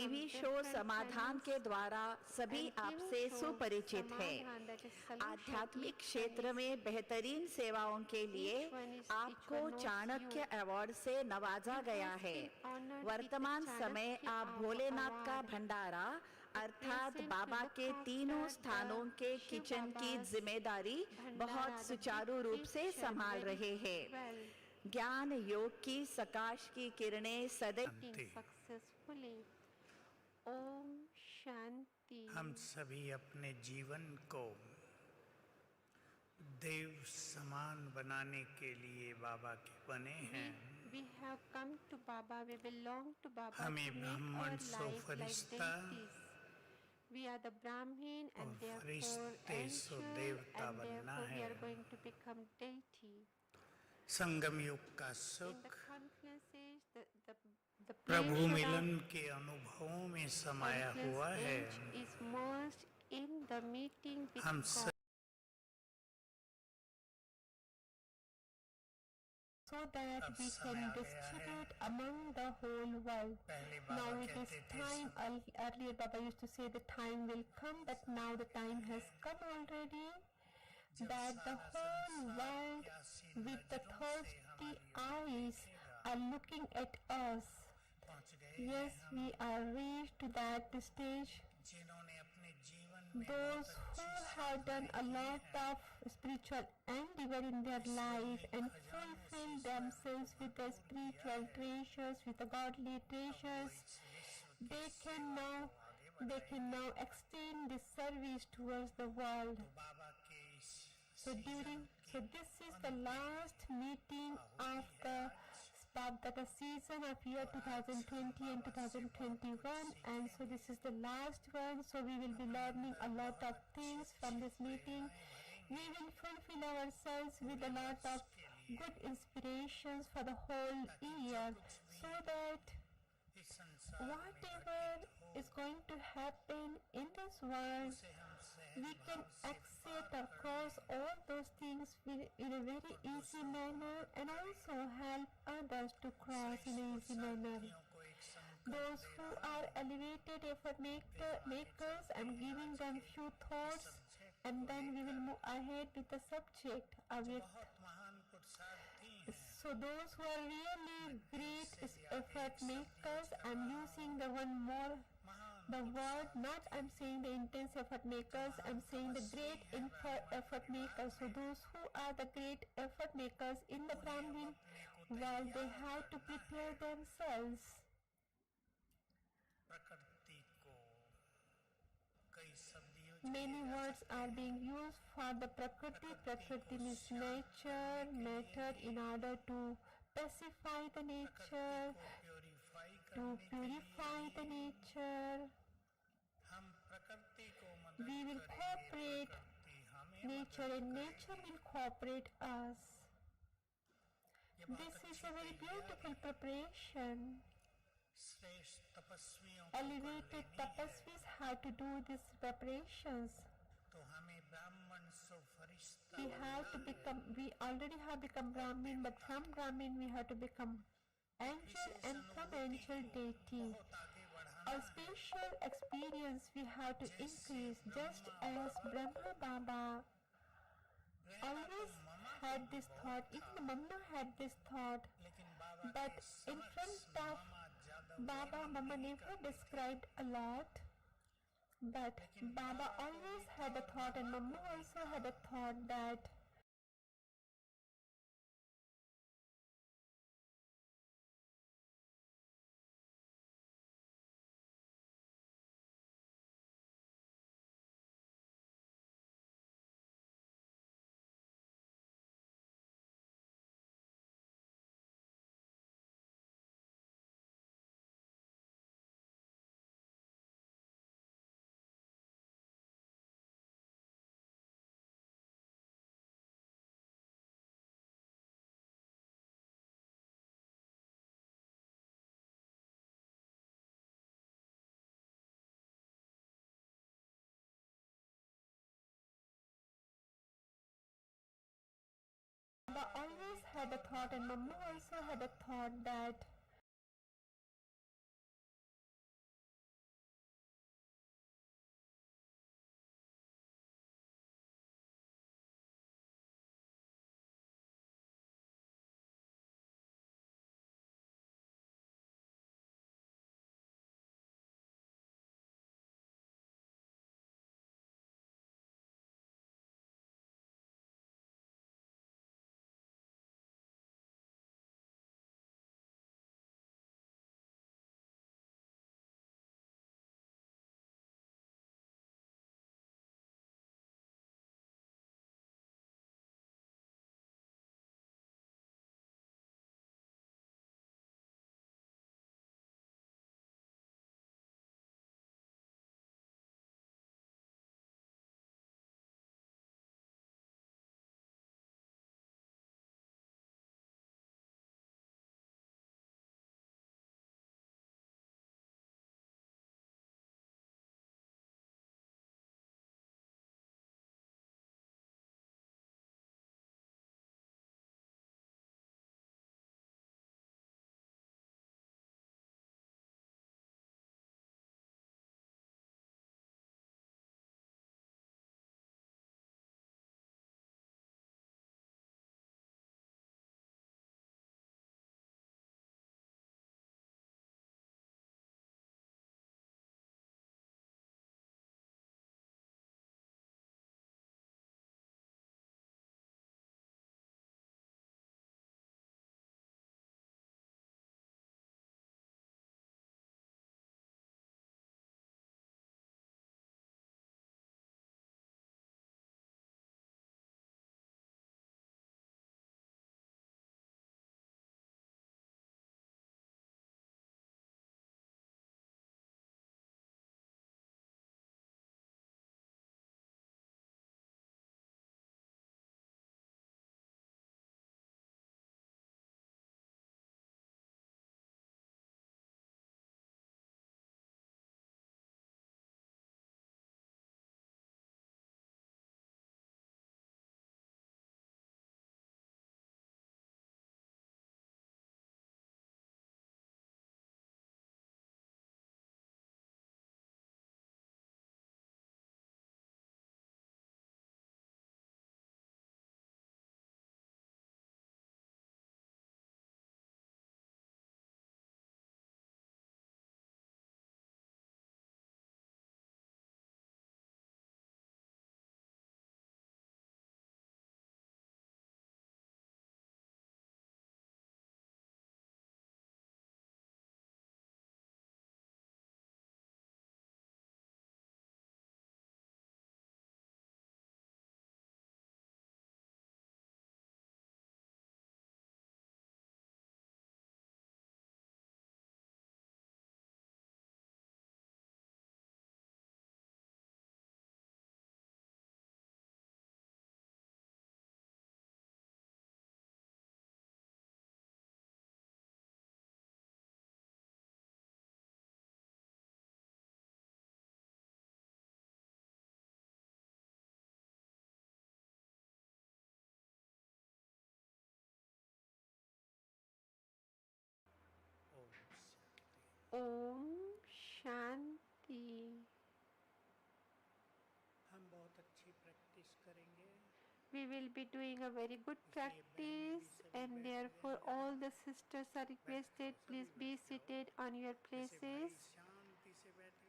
TV show समाधान के द्वारा सभी आपसे सुपरिचित हैं। आध्यात्मिक क्षेत्र में बेहतरीन सेवाओं के लिए आपको चाणक्य अवार्ड से नवाजा गया है। वर्तमान समय आप भोलेनाथ का भंडारा अर्थात बाबा के तीनों स्थानों के किचन की जिम्मेदारी बहुत सुचारू रूप से संभाल रहे हैं। ज्ञान योग की सकाश की किरणें सदैव सक्सेसफुली। ओम शांति। हम सभी अपने जीवन को देव समान बनाने के लिए बाबा के बने हैं। We have come to Baba. We belong to Baba. हमें ब्राह्मण सो फरिश्ता We are the Brahmin and therefore सो देवता बनना है। we are going to become deity. संगम युग का सुख the प्रभु मिलन के अनुभवों में समाया हुआ है। is merged in the meeting with हम God. So that we can distribute among the whole world. Now it is time. Earlier Baba used to say the time will come, but now the time has come already, that the whole world with the thirsty eyes are looking at us. Yes, we are reached to that stage. Those who have done a lot of spiritual endeavor in their life and fulfilled themselves with the spiritual treasures, with the godly treasures, they can now extend this service towards the world. So this is the last meeting of the BapDada season of year 2020 and 2021, and so this is the last one. So we will be learning a lot of things from this meeting. We will fulfill ourselves with a lot of good inspirations for the whole year, so that whatever is going to happen in this world, we can accept or cross all those things in a very easy manner, and also help others to cross in an easy manner. Those who are elevated effort makers, I'm giving them few thoughts, and then we will move ahead with the subject Avyakt. So those who are really great effort makers, I'm using the word, not I'm saying the intense effort makers, I'm saying the great effort makers. So those who are the great effort makers in the Brahmin world, they have to prepare themselves. Many words are being used for the Prakriti. Prakriti means nature, matter, in order to pacify the nature, to purify the nature. We will cooperate nature, and nature will cooperate us. This is a very beautiful preparation. Elevated tapasvis have to do these preparations. We already have become Brahmin, but from Brahmin we have to become angel, and from angel deity. A special experience we have to increase, just as Brahma Baba always had this thought, even Mama had this thought, but in front of Baba, Mama never described a lot, but Baba always had a thought, and Mama also had a thought, that Baba always had a thought, and Mama also had a thought, that Om Shanti. हम बहुत अच्छी practice करेंगे. We will be doing a very good practice, and therefore all the sisters are requested, please be seated on your places.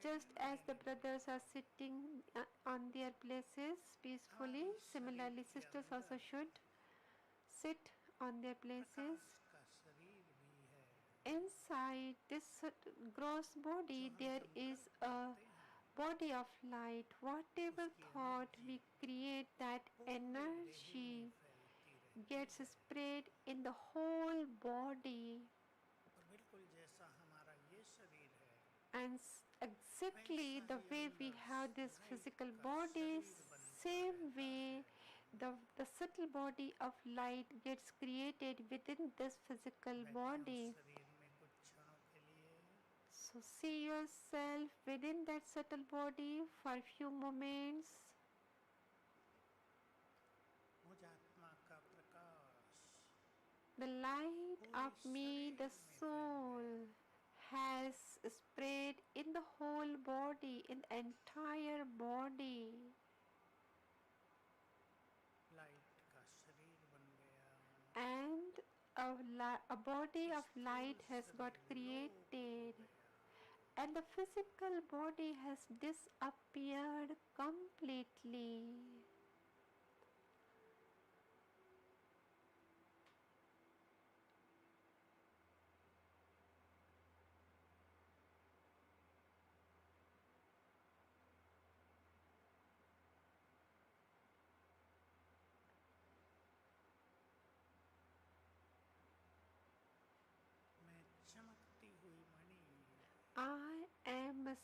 Just as the brothers are sitting on their places peacefully, similarly sisters also should sit on their places. Inside this gross body there is a body of light. Whatever thought we create, that energy gets spread in the whole body. And exactly the way we have this physical body, same way the subtle body of light gets created within this physical body. So see yourself within that subtle body for a few moments. The light of me, the soul, has spread in the whole body, in the entire body. And a body of light has got created, and the physical body has disappeared completely. I am a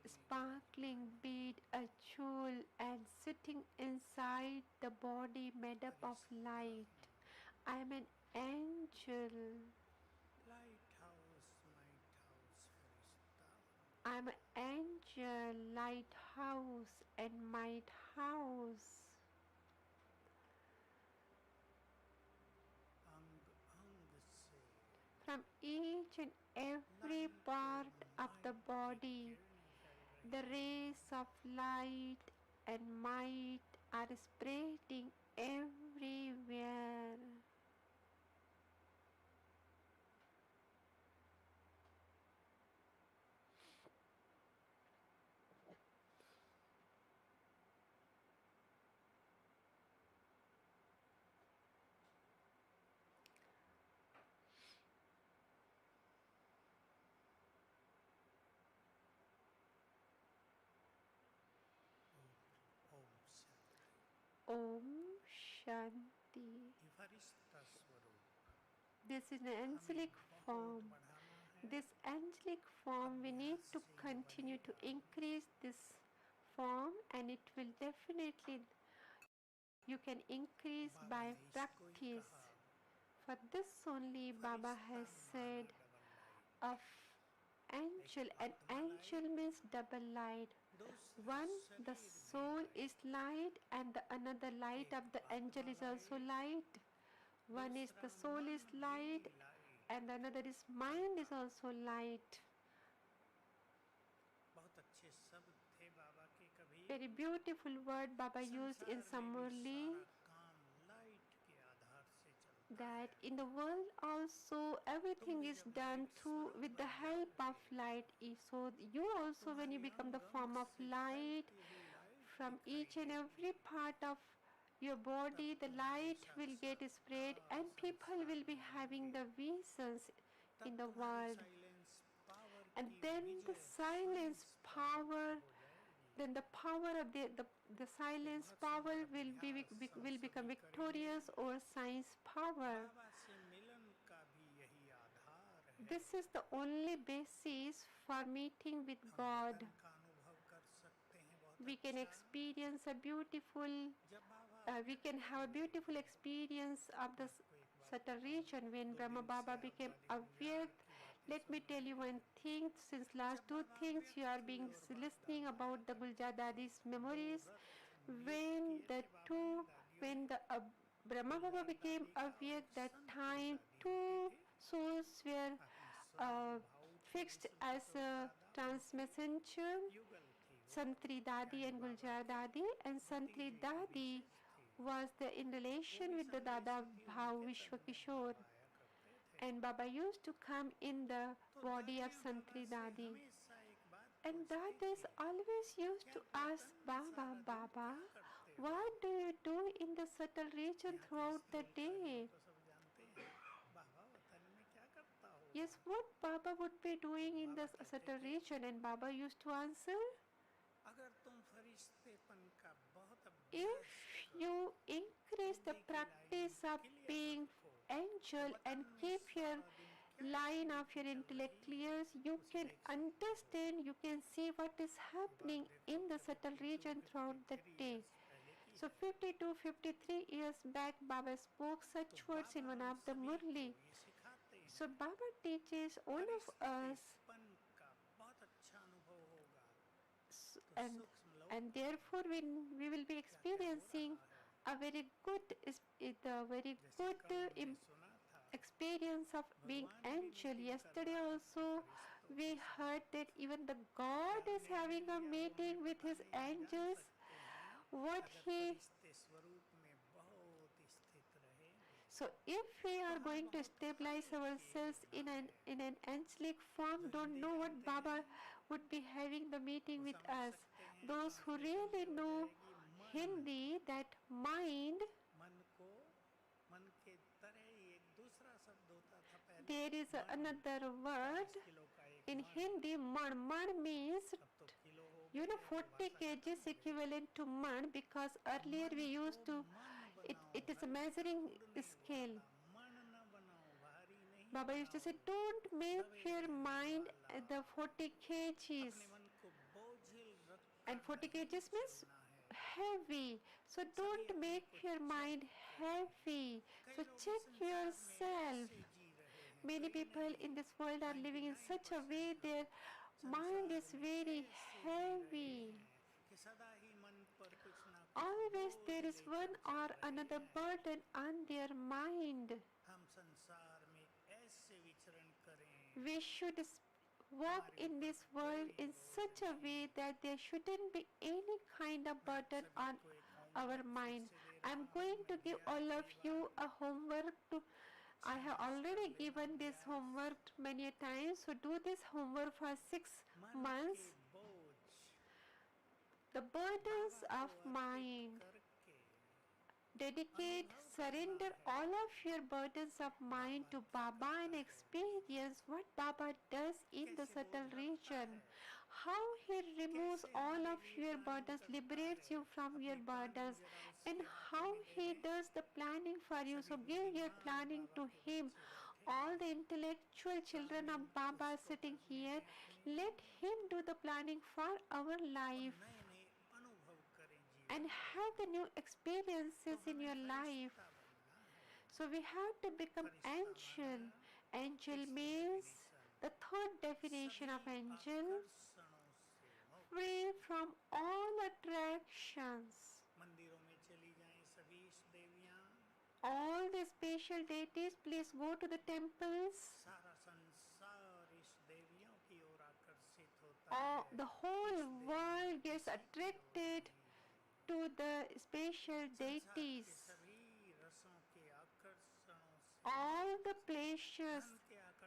sparkling bead, a jewel, and sitting inside the body made up of light. I am an angel. I am an angel, lighthouse, and might house. From each and every part of the body, the rays of light and might are spreading everywhere. Om Shanti. This is an angelic form. This angelic form, we need to continue to increase this form, and it will definitely, you can increase by practice. For this only Baba has said of angel. An angel means double light. One, the soul is light, and the another light of the angel is also light. One is the soul is light, and the another is mind is also light. Very beautiful word Baba used in Samurli, that in the world also everything is done through with the help of light. So you also, when you become the form of light, from each and every part of your body the light will get spread, and people will be having the visions in the world. And then the silence power, then the power of the silence power will become victorious over science power. This is the only basis for meeting with God. We can experience a beautiful, we can have a beautiful experience of the subtle region when Brahma Baba became Avyakt. Let me tell you one thing. Since last 2 things you are being listening about the Gulja Dadi's memories. When the Brahma Baba became Avyakt, that time 2 souls were fixed as a trans-messenger, Santri Dadi and Guljar Dadi, and Santri Dadi was in relation with the Dada Bhav Vishwa Kishore, and Baba used to come in the body of Santri Dadi. And Dadas always used to ask Baba, Baba, what do you do in the subtle region throughout the day? Yes, what Baba would be doing in the subtle region? And Baba used to answer, if you increase the practice of being angel and keep your line of your intellect clear, you can understand, you can see what is happening in the subtle region throughout the day. So 52, 53 years back, Baba spoke such words in one of the Murli. So Baba teaches all of us, and therefore we will be experiencing a very good experience of being angel. Yesterday also we heard that even the God is having a meeting with his angels. So if we are going to stabilize ourselves in an angelic form, don't know what Baba would be having the meeting with us. Those who really know Hindi, that mind, there is another word in Hindi, man. Man means 40 kgs equivalent to man, because earlier we used to, it is a measuring scale. Baba used to say, don't make your mind the 40 kgs. And 40 kgs means heavy. So don't make your mind heavy. So check yourself. Many people in this world are living in such a way their mind is very heavy. Always there is one or another burden on their mind. We should walk in this world in such a way that there shouldn't be any kind of burden on our mind. I'm going to give all of you a homework. I have already given this homework many a times, so do this homework for 6 months. The burdens of mind. Dedicate, surrender all of your burdens of mind to Baba and experience what Baba does in the subtle region. How he removes all of your burdens, liberates you from your burdens, and how he does the planning for you. So give your planning to him. All the intellectual children of Baba sitting here, let him do the planning for our life and have the new experiences in your life. So we have to become angel. Angel means, the third definition of angel, free from all attractions. All the special deities, please go to the temples. The whole world gets attracted to the special deities. All the pleasures,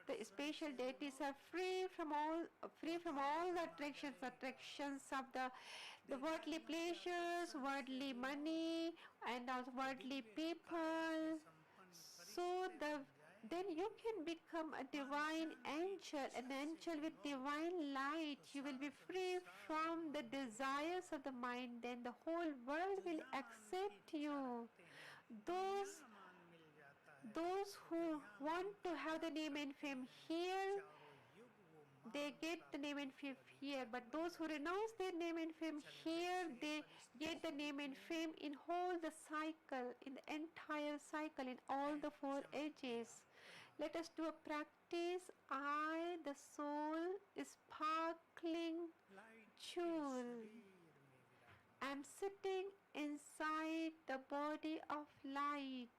the special deities are free from all the attractions of the worldly pleasures, worldly money, and also worldly people. So then you can become a divine angel, an angel with divine light. You will be free from the desires of the mind. Then the whole world will accept you. Those who want to have the name and fame here, they get the name and fame here. But those who renounce their name and fame here, they get the name and fame in whole the cycle, in the entire cycle, in all the 4 ages. Let us do a practice. I, the soul, is sparkling jewel. I'm sitting inside the body of light.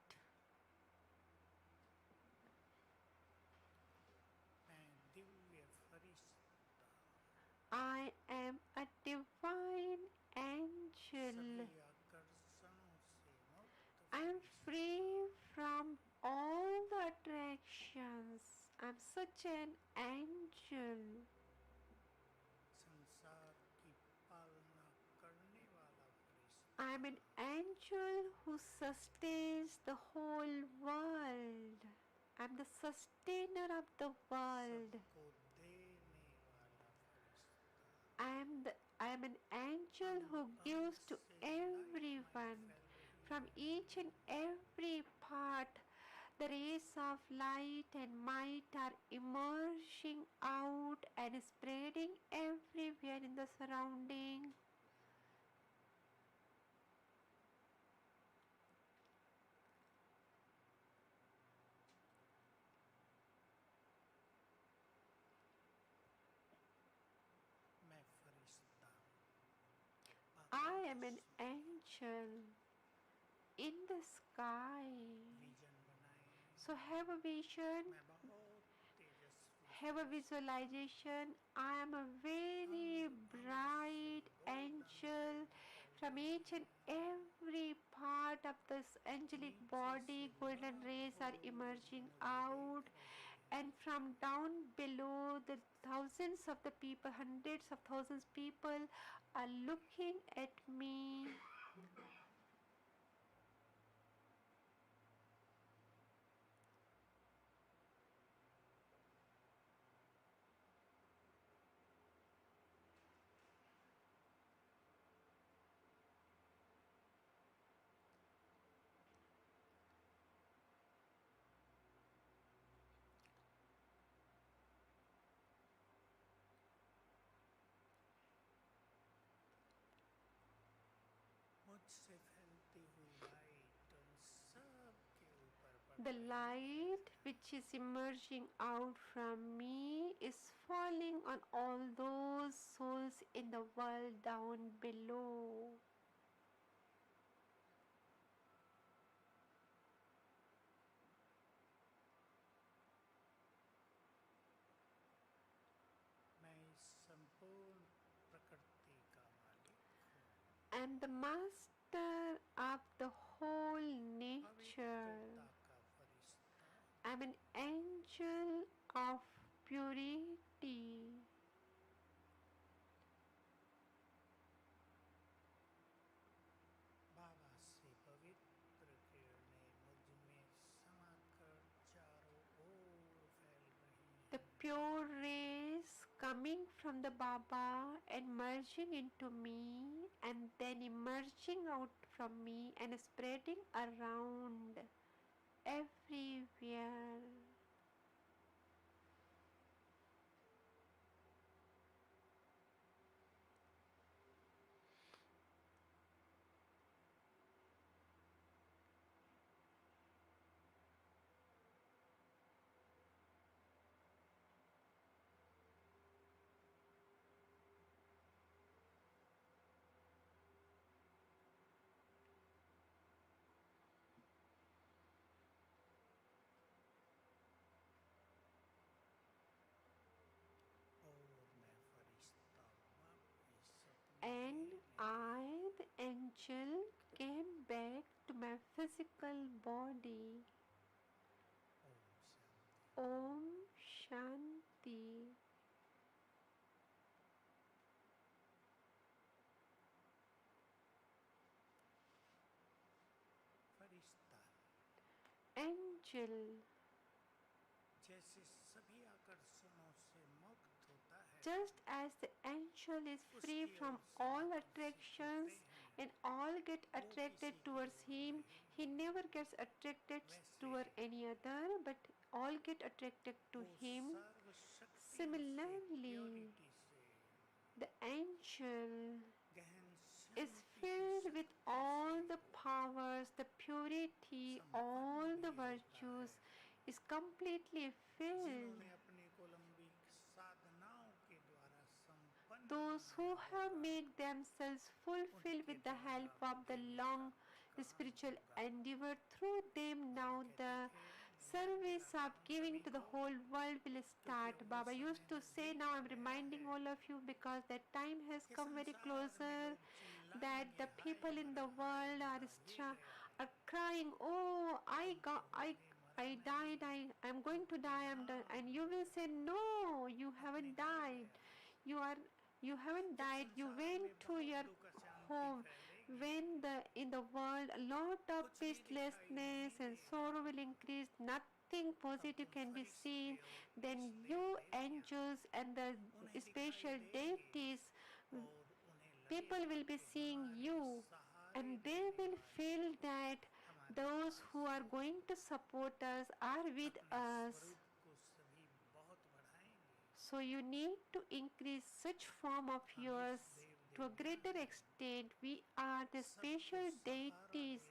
I am a divine angel. सभी आकर्षणों से मुक्त I am free from all the attractions. I am such an angel. संसार की पालना करने वाला फरिश्ता I am an angel who sustains the whole world. I am the sustainer of the world. सबको देने वाला फरिश्ता I am an angel who gives to everyone from each and every part. The rays of light and might are emerging out and spreading everywhere in the surrounding. मैं फरिश्ता हूँ। I am an angel in the sky. Vision बनाए So have a vision, मैं बहुत तेजस्वी have a visualization. I am a very bright angel. From each and every part of this angelic body, golden rays are emerging out, and from down below, the thousands of the people, hundreds of thousands people are looking at me. मुझसे फैलती हुई light उन सब के ऊपर पड़ The light which is emerging out from me is falling on all those souls in the world down below. मैं इस संपूर्ण प्रकृति का मालिक हूँ I am the master of the whole nature. पवित्रता का फरिश्ता I am an angel of purity. बाबा से पवित्र किरणें मुझ में समाकर चारों ओर फैल रही The हैं pure rays coming from the Baba and merging into me and then emerging out from me and spreading around everywhere. और मैं फरिश्ता वापस अपने And देह में I, the angel, came back to my physical body. Om Shanti Om Shanti. Firishta Angel. जैसे सभी आकर्षणों से मुक्त होता है Just as the angel is free from all attractions and all get attracted towards him, he never gets attracted toward any other, but all get attracted to वो him. सर्वशक्तियों से Similarly, purity से the angel गहन is Shanti filled with all the powers, the purity, all the virtues, is completely filled. जिन्होंने अपने को लंबी साधनाओं के द्वारा संपन्न Those who have made themselves fulfilled with the help of the long spiritual endeavor, through them now the service of giving to the whole world will start. Baba used to say, now I'm reminding all of you because that time has come very closer, that the people in the world are crying, oh, I died, I'm going to die, I'm done. And you will say, no, you haven't died. You haven't died. You went to your home. When in the world a lot of peacelessness and sorrow will increase, nothing positive can be seen, then you angels and the special deities, people will be seeing you, and they will feel that those who are going to support us are with us. So you need to increase such form of yours to a greater extent. We are the special deities.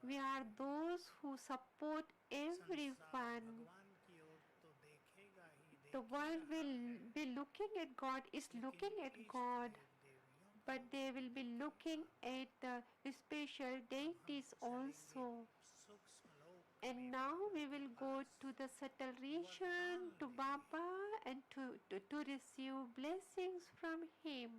We are those who support everyone. The world will be looking at God, is looking at God, but they will be looking at the special deities also. And now we will go to the subtle region, to Baba, and to receive blessings from him.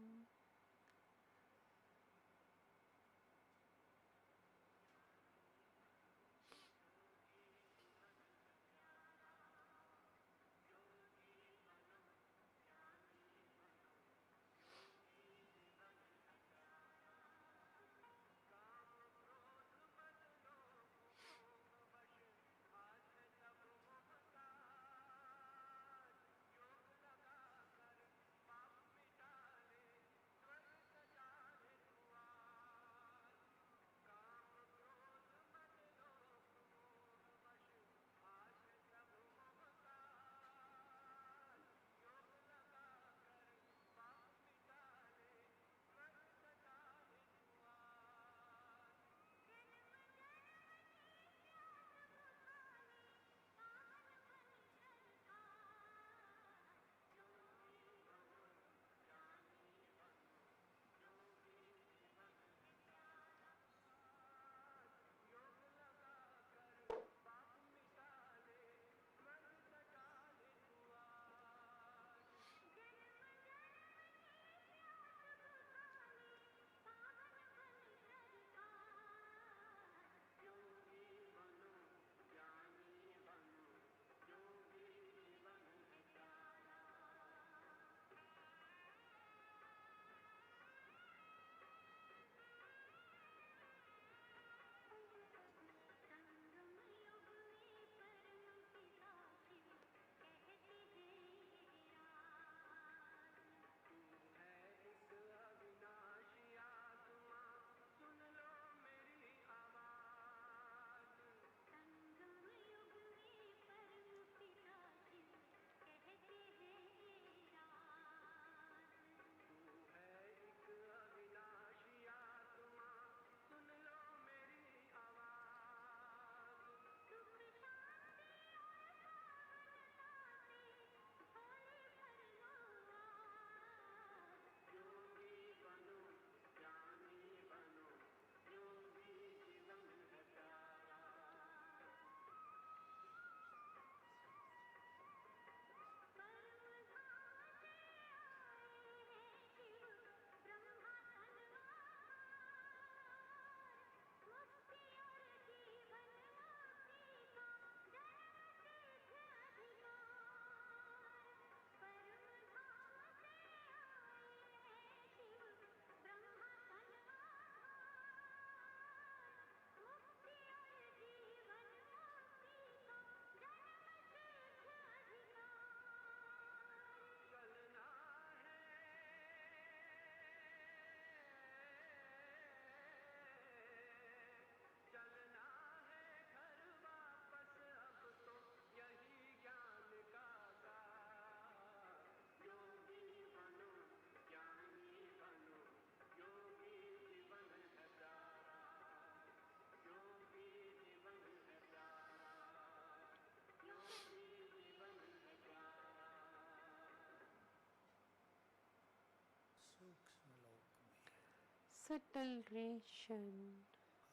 Subtle region.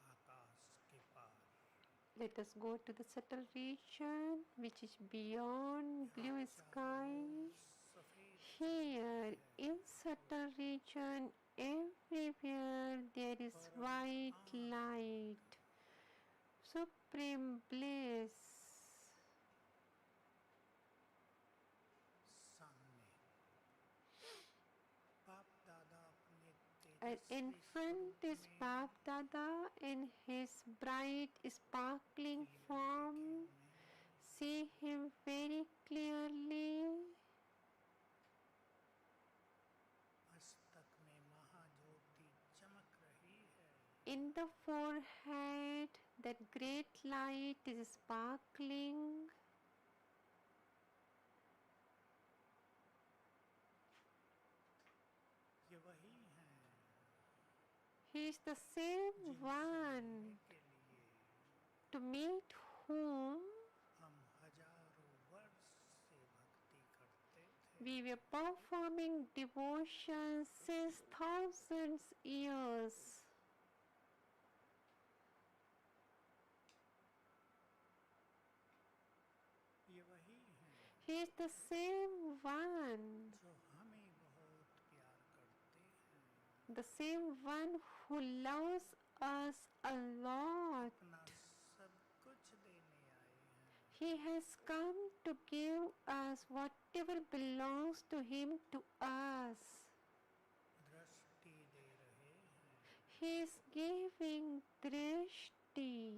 आकाश के पार Let us go to the subtle region which is beyond blue sky. Here in subtle region, everywhere there is white light, supreme bliss. And in front is BapDada in his bright sparkling form. See him very clearly. In the forehead, that great light is sparkling. He is the same one to meet whom we were performing devotion since thousands years. He is the same one. The same one who loves us a lot. He has come to give us whatever belongs to him to us. He is giving drishti.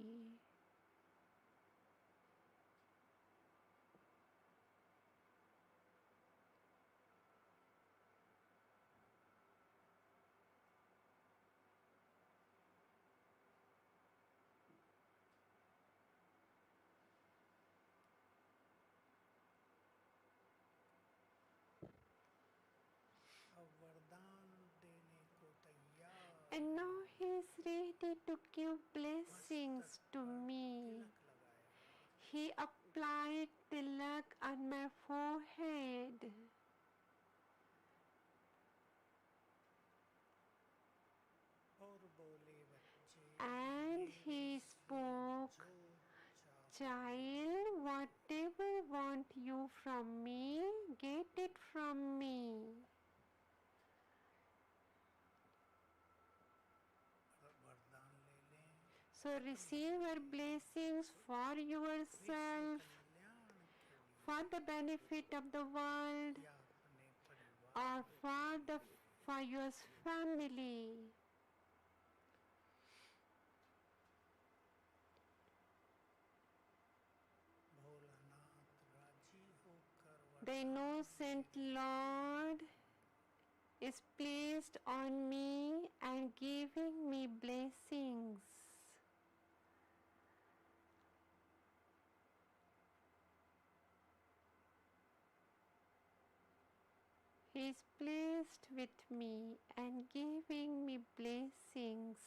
And now he is ready to give blessings to me. He applied tilak on my forehead. And he spoke, "Child, whatever want you from me, get it from me." So receive your blessings for yourself, for the benefit of the world, or for your family. The innocent Lord is pleased on me and giving me blessings. He is pleased with me and giving me blessings.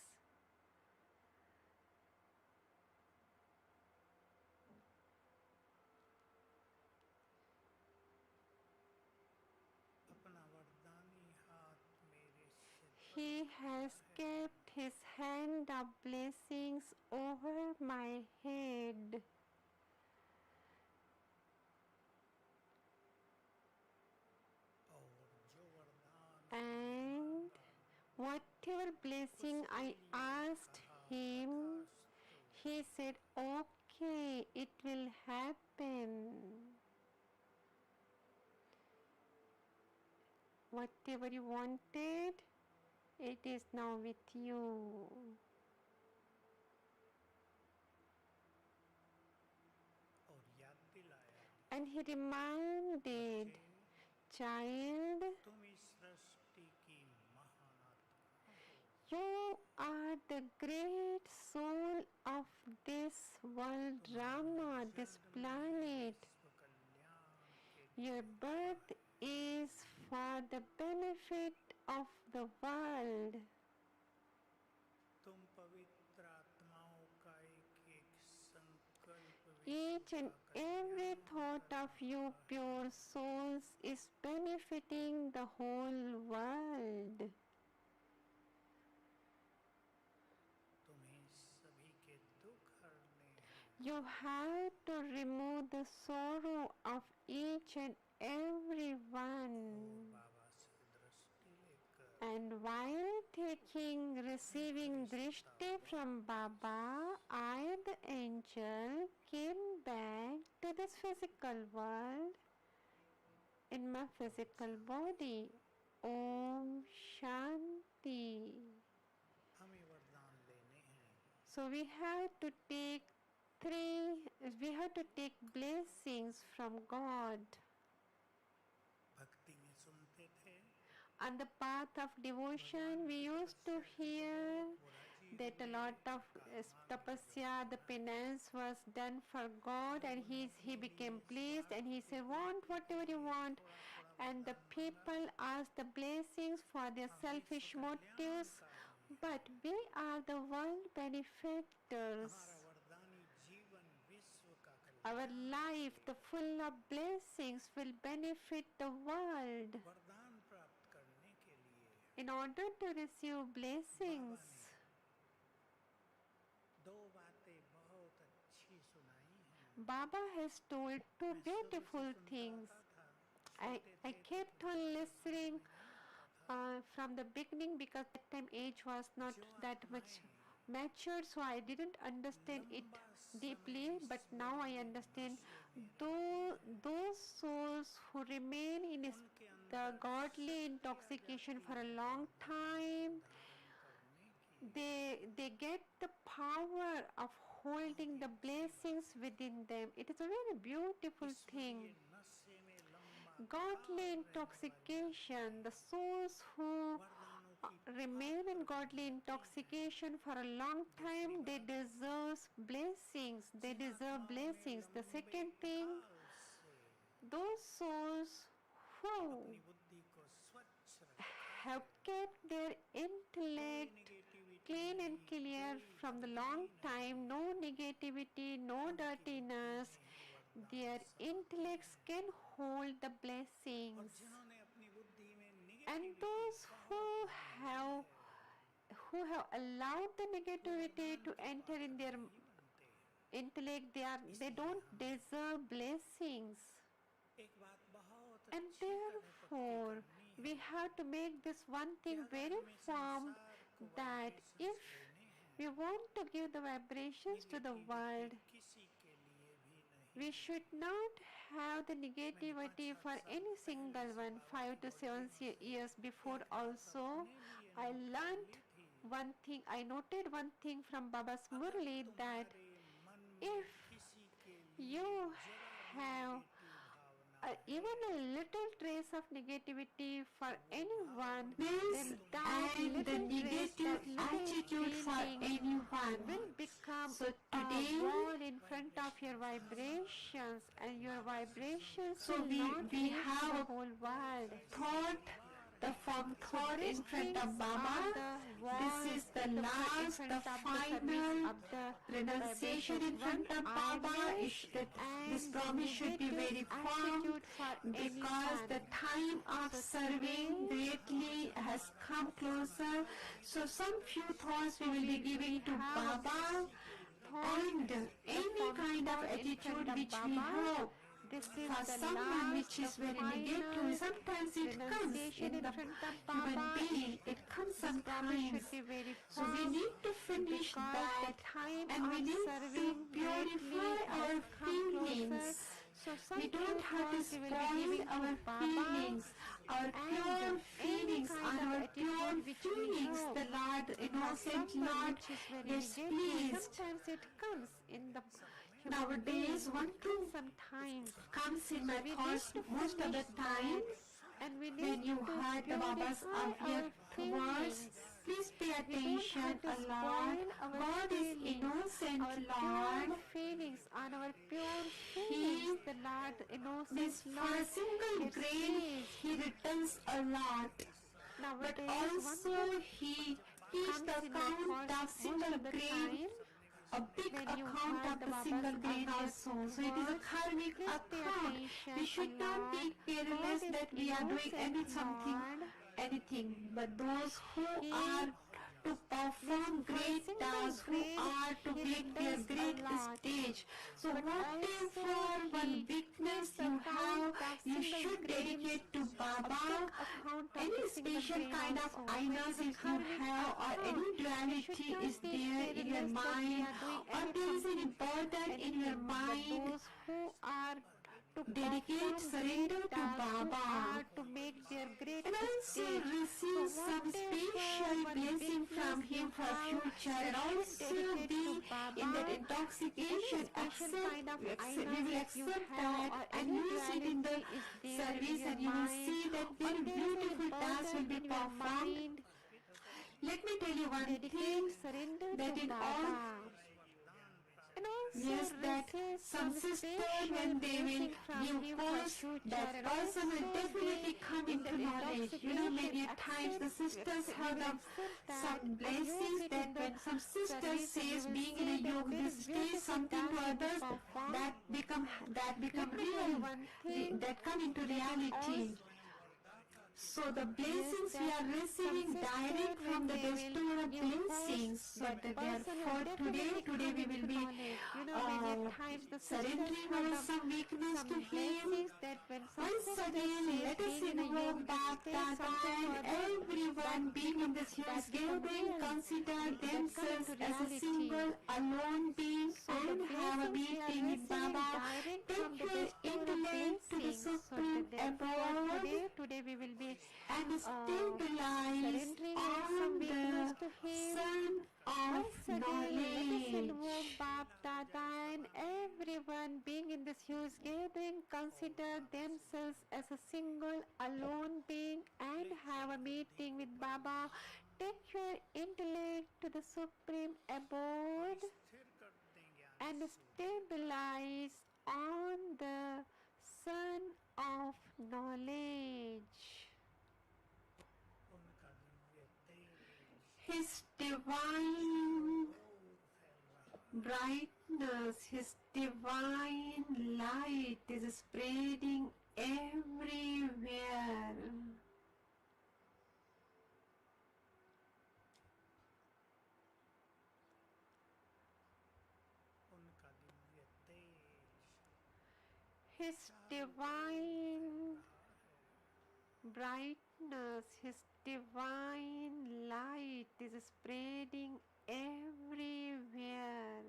He has kept his hand of blessings over my head. And whatever blessing I asked him, he said, "Okay, it will happen." Whatever you wanted, it is now with you. And he reminded, "Child, you are the great soul of this world, Rama, this planet. Your birth is for the benefit of the world. Each and every thought of you pure souls is benefiting the whole world. You have to remove the sorrow of each and every one. बाबा से दृष्टि लेकर And while receiving drishti from Baba, I, the angel, came back to this physical world in my physical body. Om Shanti. हमें वरदान लेने हैं So we have to take blessings from God. भक्ति में सुनते थे On the path of devotion, we used to hear that a lot of tapasya, the penance was done for God, and he became pleased, and he said, want whatever you want. And the people asked the blessings for their selfish motives, but we are the world benefactors. हमारा वरदानी जीवन विश्व का कल्याण Our life, the full of blessings, will benefit the world. वरदान प्राप्त करने के लिए In order to receive blessings, दो बातें बहुत अच्छी सुनाई हैं Baba has told two beautiful things. I kept on listening from the beginning because that time age was not that much matured, so I didn't understand it deeply, but now I understand. Those souls who remain in the godly intoxication for a long time, they get the power of holding the blessings within them. It is a very beautiful thing. नशे में लंबा Godly intoxication, the souls who remain in godly intoxication for a long time, they deserve blessings. They deserve blessings. The second thing, those souls who अपनी बुद्धि को स्वच्छ रखें have kept their intellect clean and clear from the long time, no negativity, no dirtiness, their intellects can hold the blessings. जिन्होंने अपनी बुद्धि में And those who have allowed the negativity to enter in their intellect, they don't deserve blessings. एक बात बहुत And therefore, we have to make this one thing very firm, that if we want to give the vibrations to the world, किसी के लिए भी नहीं we should not have the negativity for any single one. 5 to 7 years before also, I learned one thing, I noted one thing from Baba's Murli, that if you have even a little trace of negativity for anyone, then that and the little trace, that negative little attitude for feeling anyone. will become So a today, wall in front of your vibrations, and your vibrations So will not we reach have the a whole world. thought, the form thought in front of Baba. This is the last, the final renunciation in front of Baba. This promise should be very firm, because the time of serving greatly has come closer. So some few thoughts we will be giving to Baba, and any kind of attitude which we have This is for the someone which last, is very negative, sometimes it comes in the human being, it comes sometimes. So we need to finish that, and we need to purify our feelings. We don't have to spoil our feelings, our pure feelings, and our pure feelings. The Lord, innocent Lord, is pleased. Sometimes it comes in the Nowadays, one thing sometimes comes in my thoughts most of the time. and we need When you to heard the Baba's purify our Avyakt words, feelings. please pay attention to a lot. spoil our God is feelings, innocent, our Lord. pure feelings, and our pure feelings. The Lord, innocent This for a Lord, single gets grain, pleased. He returns a lot. But Nowadays, also He keeps the account of single grain, a big account of the single grain also. So it is a karmic account. We should not be careless that we are doing anything. But those who are to perform great tasks, who are to make their great stage. So whatever one weakness you have, you should dedicate to Baba. Any special kind of aynas if you have, or any duality is there in your mind, or there is an important in your mind, who are to dedicate, surrender to Baba. to make their great And also receive some special blessing from him for future, and also be in that intoxication. We will accept that and use it in the service, and you will see that very beautiful tasks will be performed. Let me tell you one thing, that in all, yes, that some sister, when they will give course, that person will definitely come into knowledge. You know, many times the sisters have some blessings, that when some sister says being in a yoga, this stage something to others, that become real, that come into reality. So the blessings we are receiving direct from the bestower of blessings. So that therefore today we will be surrendering our some weakness to him. Once again, let us invoke BapDada, and everyone being in this huge gathering consider themselves as a single alone being and have a meeting with Baba. Take your intellect to the supreme abode. Today we will be And stabilize on the sun of knowledge. BapDada, and everyone being in this huge gathering consider themselves as a single alone being and have a meeting with Baba. Take your intellect to the supreme abode and stabilize on the sun of knowledge. His divine brightness, His divine light is spreading everywhere. His divine brightness, His divine light is spreading everywhere.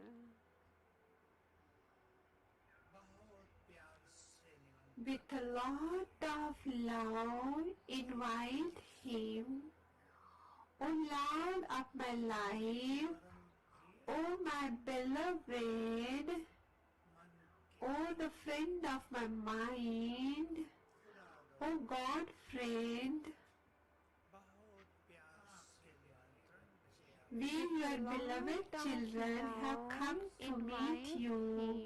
With a lot of love, invite Him. O Lord of my life, O my beloved, O the friend of my mind, O God friend, we, your beloved children, have come to meet you.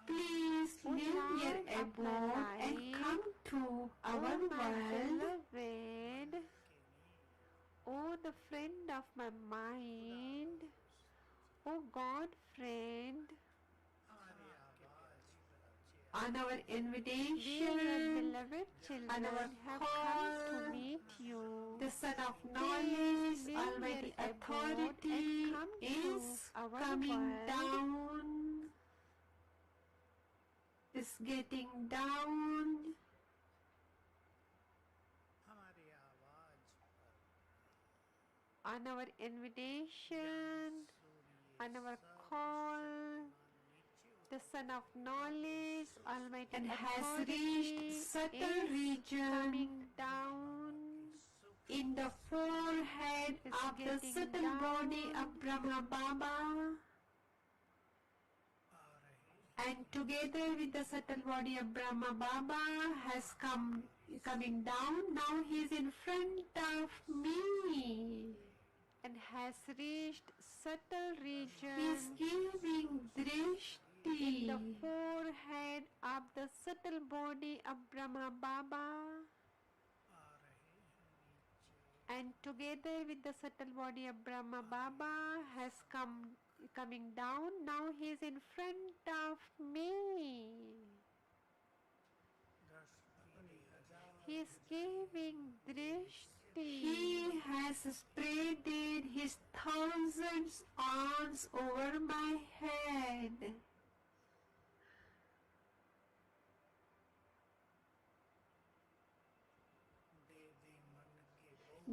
Please leave your abode and come to our world. Beloved, O the friend of my mind, O God friend, on our we, your invitation, beloved children, on our have call, come to meet you. the Son of Knowledge, leave Almighty your abode Authority and come to is our coming world. down, is getting down. हमारी आवाज On our invitation, on our call, the Son of Knowledge, Almighty And has Authority reached subtle is region coming down, in the forehead is of the getting subtle body down. of Brahma Baba, and together with the subtle body of Brahma Baba has coming down. Now he is in front of me. and has reached subtle He is region giving in drishti. the forehead of the subtle body of Brahma Baba, and together with the subtle body of Brahma Baba has coming down. Now he is in front of me. He is giving drishti. He has spreaded his arms over my head.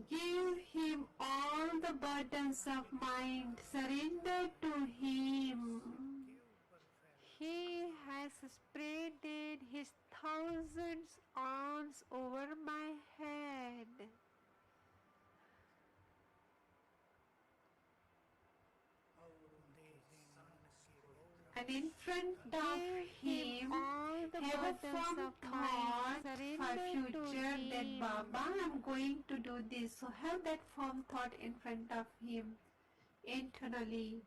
Give him all the burdens of mind, surrender to him. He has spreaded his thousands arms over my head. And in front of him, have a firm thought for future that Baba, I'm going to do this. So have that firm thought in front of him internally.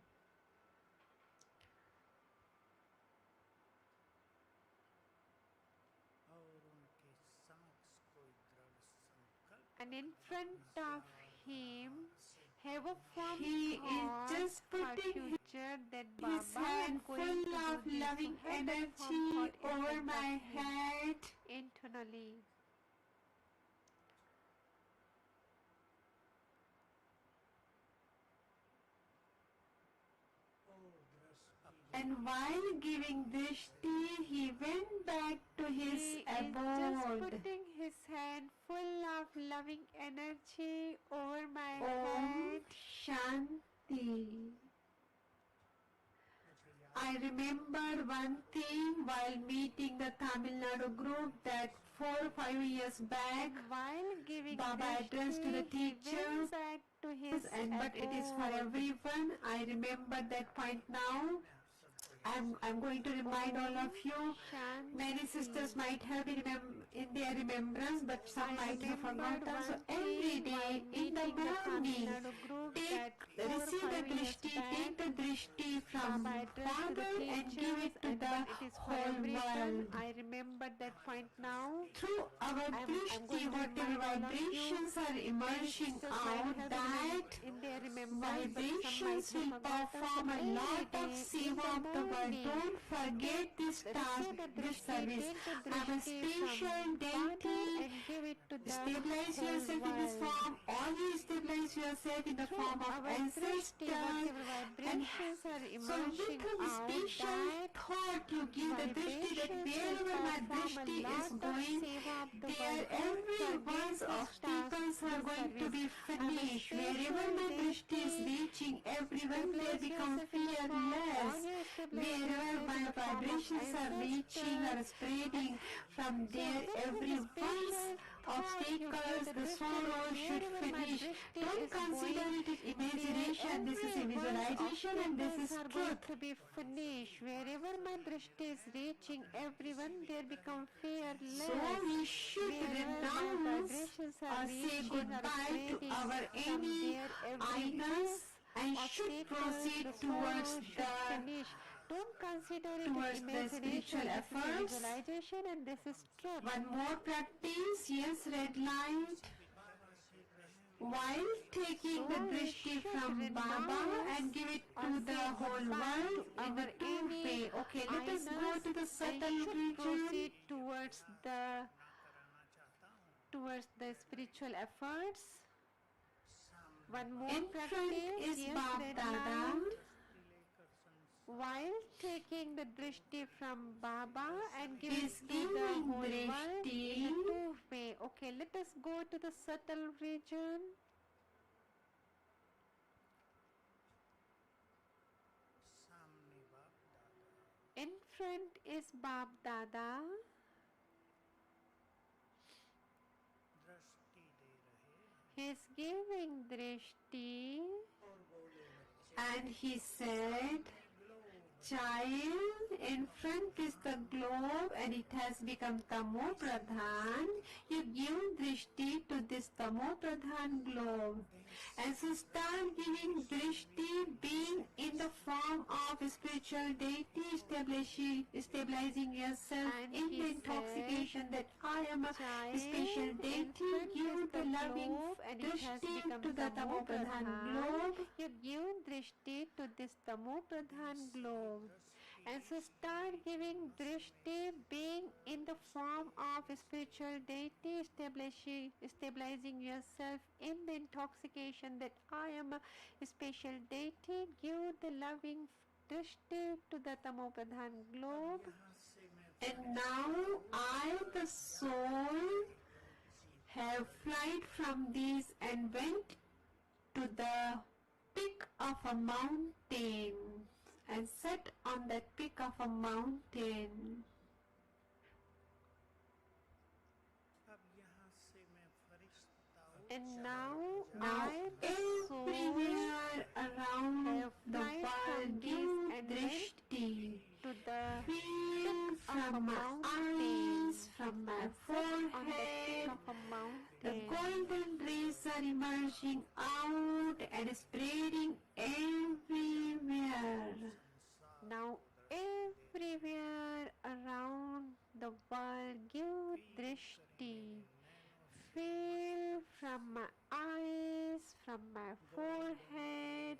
And in front of him, have a firm thought just putting future that Baba, his hand full of loving energy over my head internally. And while giving drishti, he went back to his abode. Just putting his hand full of loving energy over my head. Shanti. I remember one thing while meeting the Tamil Nadu group that 4 or 5 years back, while giving Baba addressed to the teachers, but it is for everyone. I remember that point now. I'm going to remind all of you. Many sisters might have been in their remembrance, but some might have forgotten. So every day in the morning, receive the drishti, take the drishti from Father and give it to the whole world. I remember that point now. Through our drishti, whatever vibrations are emerging out, that vibrations will perform a lot of seva of the world. Don't forget this task, this service. I'm a special deity. Stabilize yourself in this form, or you stabilize yourself in the form of ancestors. And so with a special thought, you give the drishti that wherever my drishti is going, there every one's obstacles are going to be finished. Wherever my drishti is reaching, everyone they become fearless. Wherever my vibrations are reaching or spreading, from there everyone's obstacles, the sorrow should finish. Don't consider it as imagination. This is a visualization and this is truth. To be finished. Wherever my drishti is reaching, everyone there become fearless. So we should renounce or say goodbye to our any idols and should proceed towards the spiritual efforts. Visualization, and this is truth. One more practice, yes, red light. While taking the drishti from Baba and give it to the whole world in the two way. Okay, let us go to the subtle region. Proceed towards the spiritual efforts. One more practice is BapDada. While taking the drishti from Baba and giving it to the whole world in a two way. Okay, let us go to the subtle region. In front is BapDada. He is giving drishti and he said, child, in front is the globe and it has become Tamo Pradhan. You give drishti to this Tamo Pradhan globe. And so start giving drishti, being in the form of a spiritual deity, stabilizing yourself and in the intoxication that I am a special deity. Give the loving drishti to the Tamo Pradhan globe. You give drishti to this Tamo Pradhan globe. And so start giving drishti, being in the form of spiritual deity, stabilizing yourself in the intoxication that I am a special deity. Give the loving drishti to the Tamopradhan globe. And now I, the soul, have flight from these and went to the peak of a mountain and sat on that peak of a mountain. And now Now I, the soul, everywhere around have the flight world from give these and drishti. to the Feel of a from my mountain. eyes, from my On the peak forehead, of a the mountain. golden rays are emerging out and spreading everywhere. Now everywhere around the world give drishti. Feel from my eyes, from my forehead,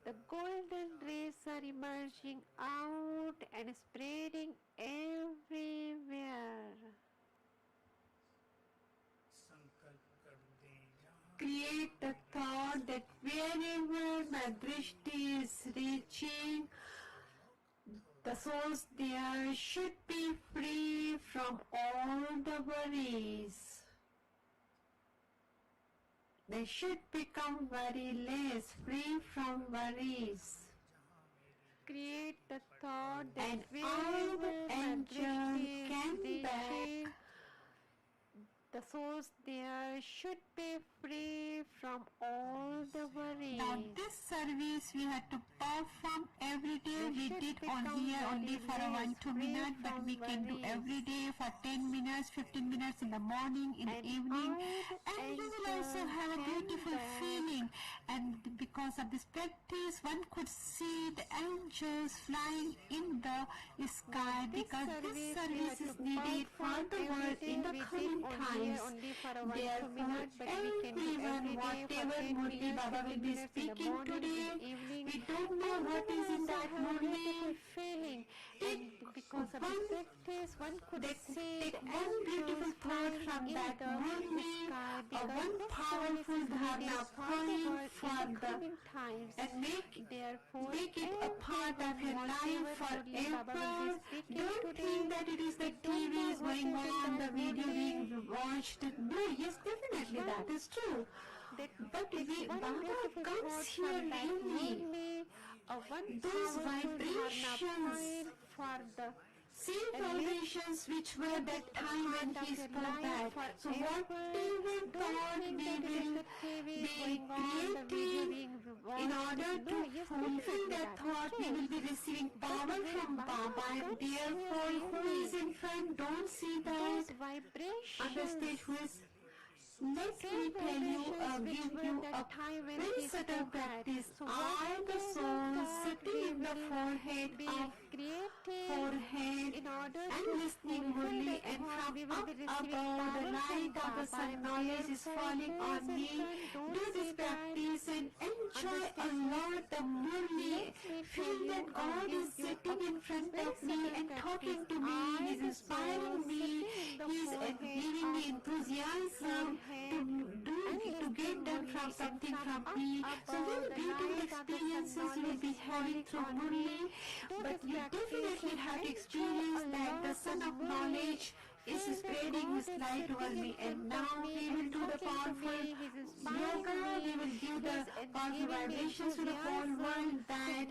the golden rays are emerging out and spreading everywhere. Create the thought that wherever my drishti is reaching, the souls there should be free from all the worries. They should become worryless, free from worries. Create the thought that And I, wherever the my angel, drishti is came back. reaching, the souls there should be free from all the worries. Now this service we had to perform every day. They We should did become only for a worryless, 1-2 free minutes, but from we can do worries. every day for 10 minutes, 15 minutes in the morning, in the And evening, I, the and you will also angel, have a came beautiful back. feeling. And because of this practice, one could see the angels flying in the sky, because this service is needed for the world in the coming times. Therefore, everyone, whatever Murli Baba will be speaking today, we don't know what is in that Murli. Feeling, and because of the practice, one could see Take the one beautiful angels thought flying from in that the Murli, sky, a because one this powerful service is dharma needed for the point world for in the the coming times. and Therefore, make it a part of your life forever. Don't think that it is the TV is going on, the video being watched. No, yes, definitely that is true. But Baba comes here really. Those vibrations, for the same vibrations which were that time when he spoke that. So whatever thought we will be creating in order to fulfill that thought, we will be receiving power from Baba, and therefore who is in front, don't see that on the stage who is. Let me tell you, give you a very subtle practice. I, the soul, sitting in the forehead and listening Murli, and from up above the light of the sun knowledge is falling on me. Do this practice and enjoy a lot the Murli. Feel that God is sitting in front of me and talking to me. He is inspiring me. He is giving me enthusiasm to get done from something from me. So very beautiful experiences you will be having through Murli, but you definitely have to experience that the sun of knowledge is spreading his light over me. And now we will do the powerful yoga. We will give the powerful vibrations to the whole world, that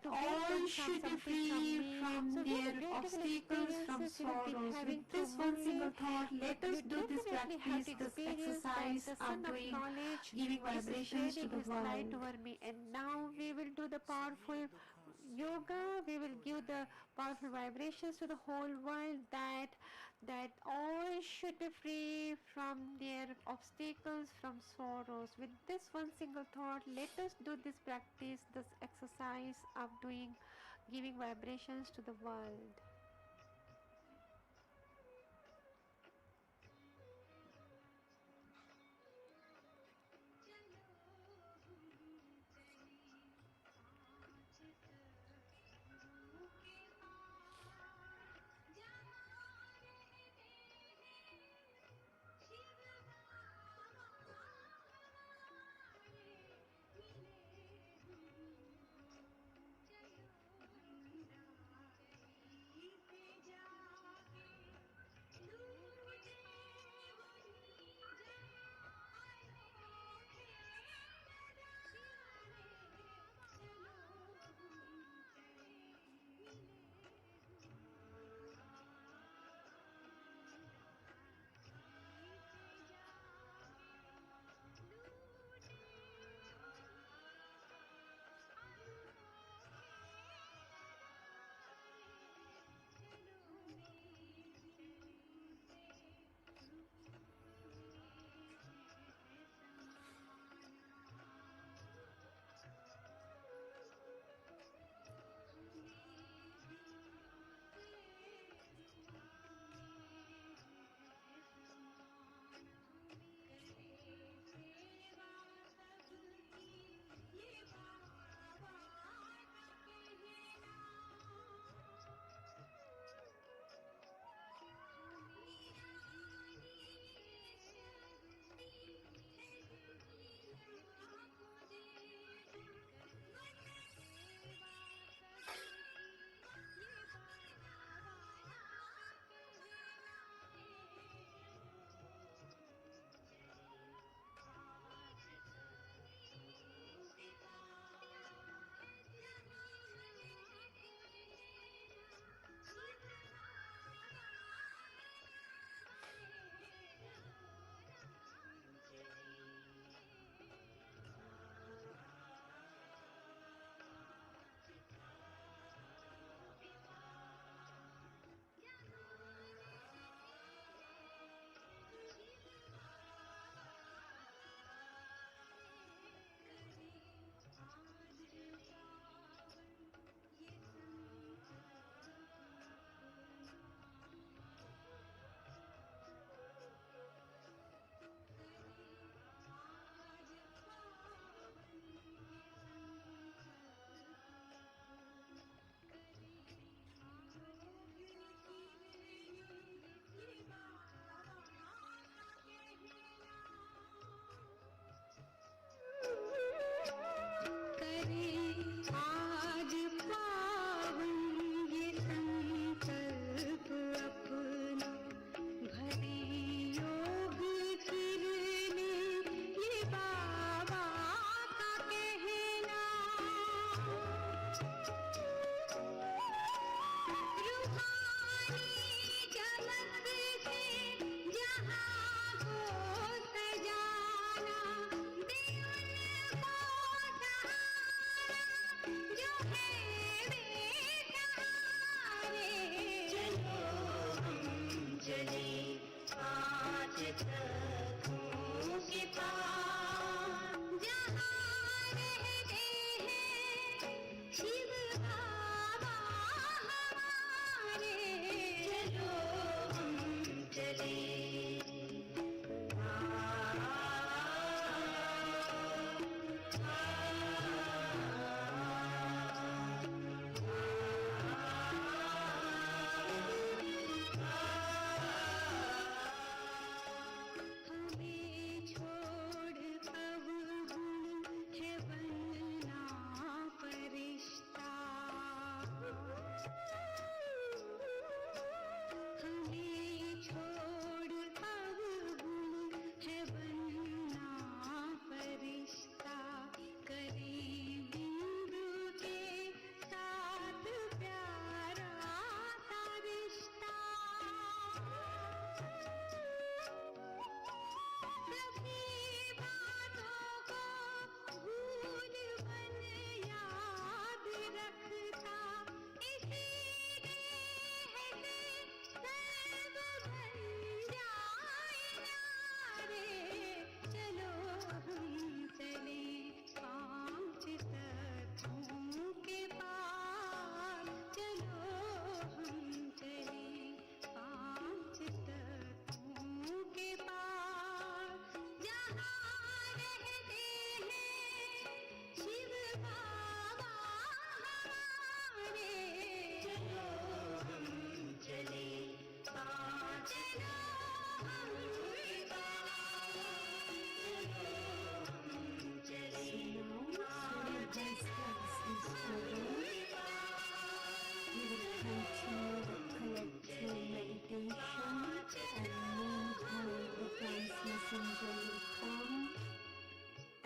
all should be free from their obstacles, from sorrows. With this one single thought, let us do this practice, this exercise of doing, giving vibrations to the world. And now we will do the powerful yoga. We will give the powerful vibrations to the whole world, that all should be free from their obstacles, from sorrows. With this one single thought, let us do this practice, this exercise of giving vibrations to the world.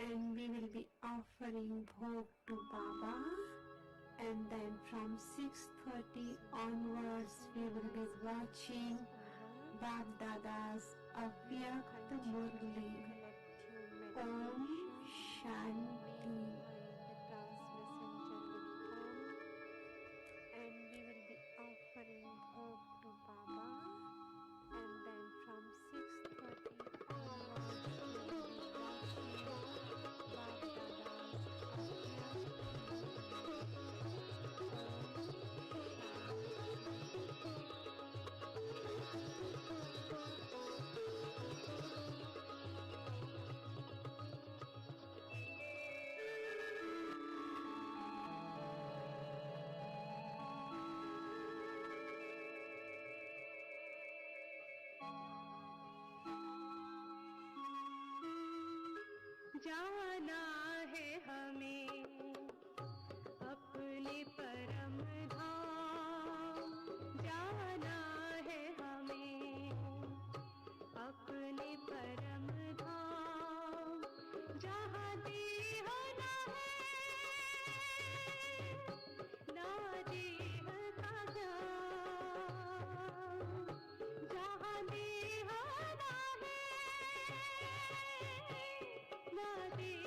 And we will be offering bhog to Baba, and then from 6:30 onwards we will be watching BapDada's Avyakt Murli. Om Shanti. And we will be offering bhog to Baba, and then from 6:30 onwards we will be watching BapDada's जाना है हमें अपने परम धाम, जाना है हमें अपने परम धाम, जहाँ देह न है ना देह का ज्ञान, जहाँ देह न है ना देह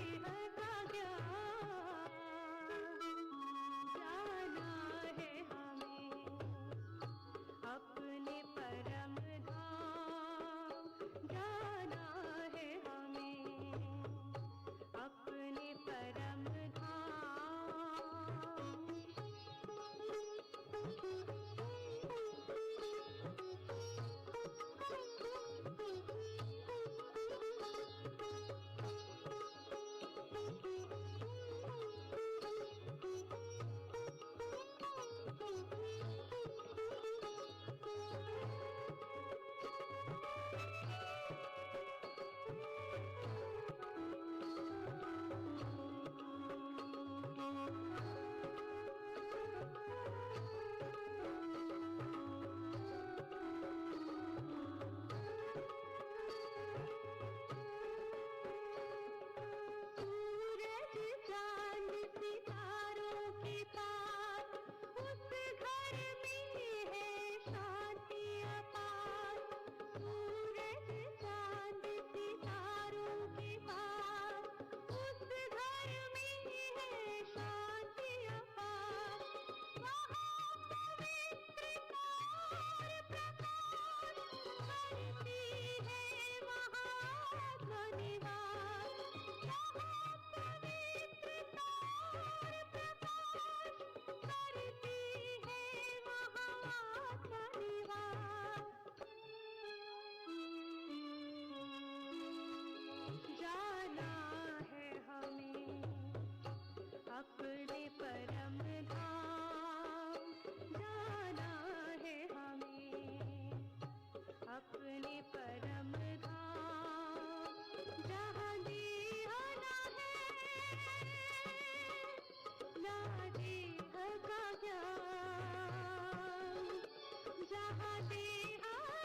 देह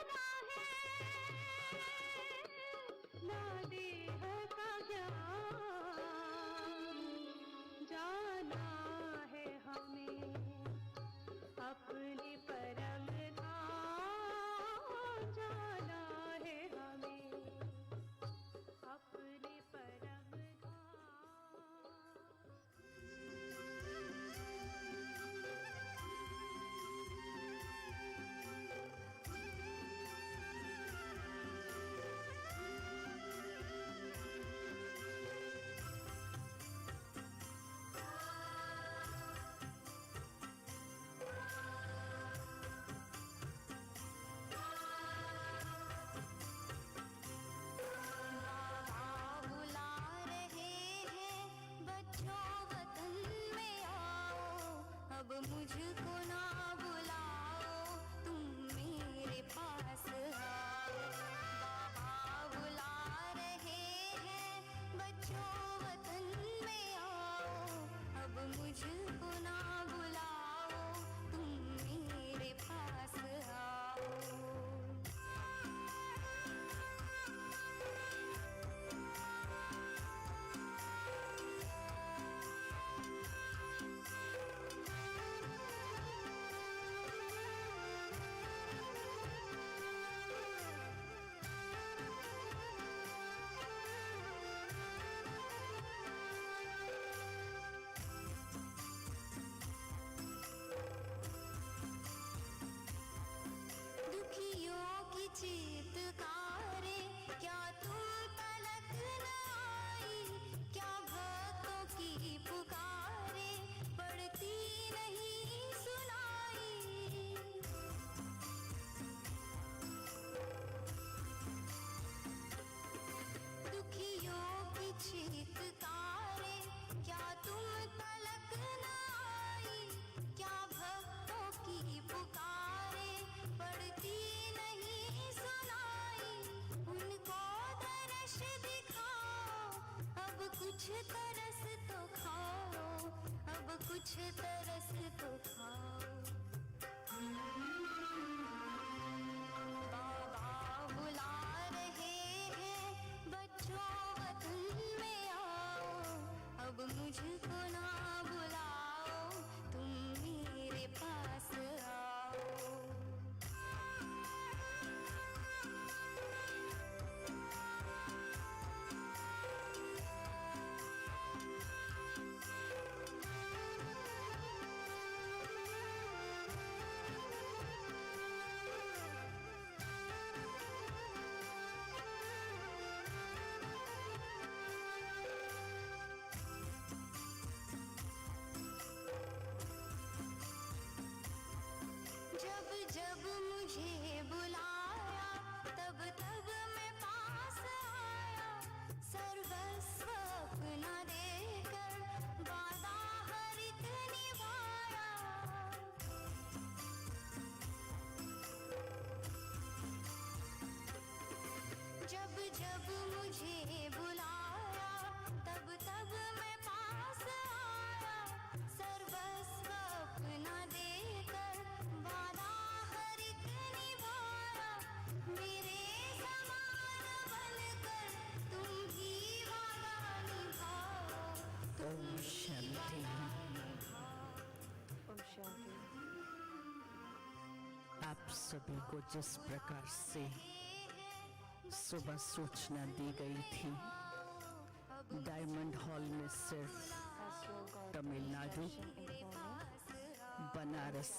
ना है, ना देह का ज्ञान, जाना है हमें अपने परम धाम, जाना है हमें अपने परम धाम। बुला रहे हैं बच्चों वतन में आओ, अब मुझको ना बुलाओ, तुम मेरे पास आओ। बाबा बुला रहे हैं बच्चों वतन में आओ, अब मुझको ना बुलाओ, तुम मेरे पास आओ। दुखियों की चीत्कारें क्या तुम तलक न आई, क्या भक्तों की पुकारें पड़ती नहीं सुनाई। दुखियों की चीत्कारें क्या तुम तलक न आई, क्या भक्तों की पुकारें पड़ती नहीं सुनाई। उनको दर्श दिखाओ, अब कुछ तरस तो खाओ, अब कुछ तरस तो खाओ। बाबा बुला रहे हैं बच्चों वतन में आओ, अब मुझको ना बुलाओ, तुम मेरे पास आओ। जब जब मुझे बुलाया, तब तब मैं पास आया, सर्वस्व अपना देकर वादा हर एक निभाया। जब जब मुझे बुलाया, तब तब मैं पास आया, सर्वस्व अपना देकर वादा हर एक निभाया। मेरे समान बनकर तुम भी वादा निभाओ, ओम शांति। ओम शांति। आप सभी को जिस प्रकार से सुबह सूचना दी गई थी, डायमंड हॉल में सिर्फ तमिलनाडु, बनारस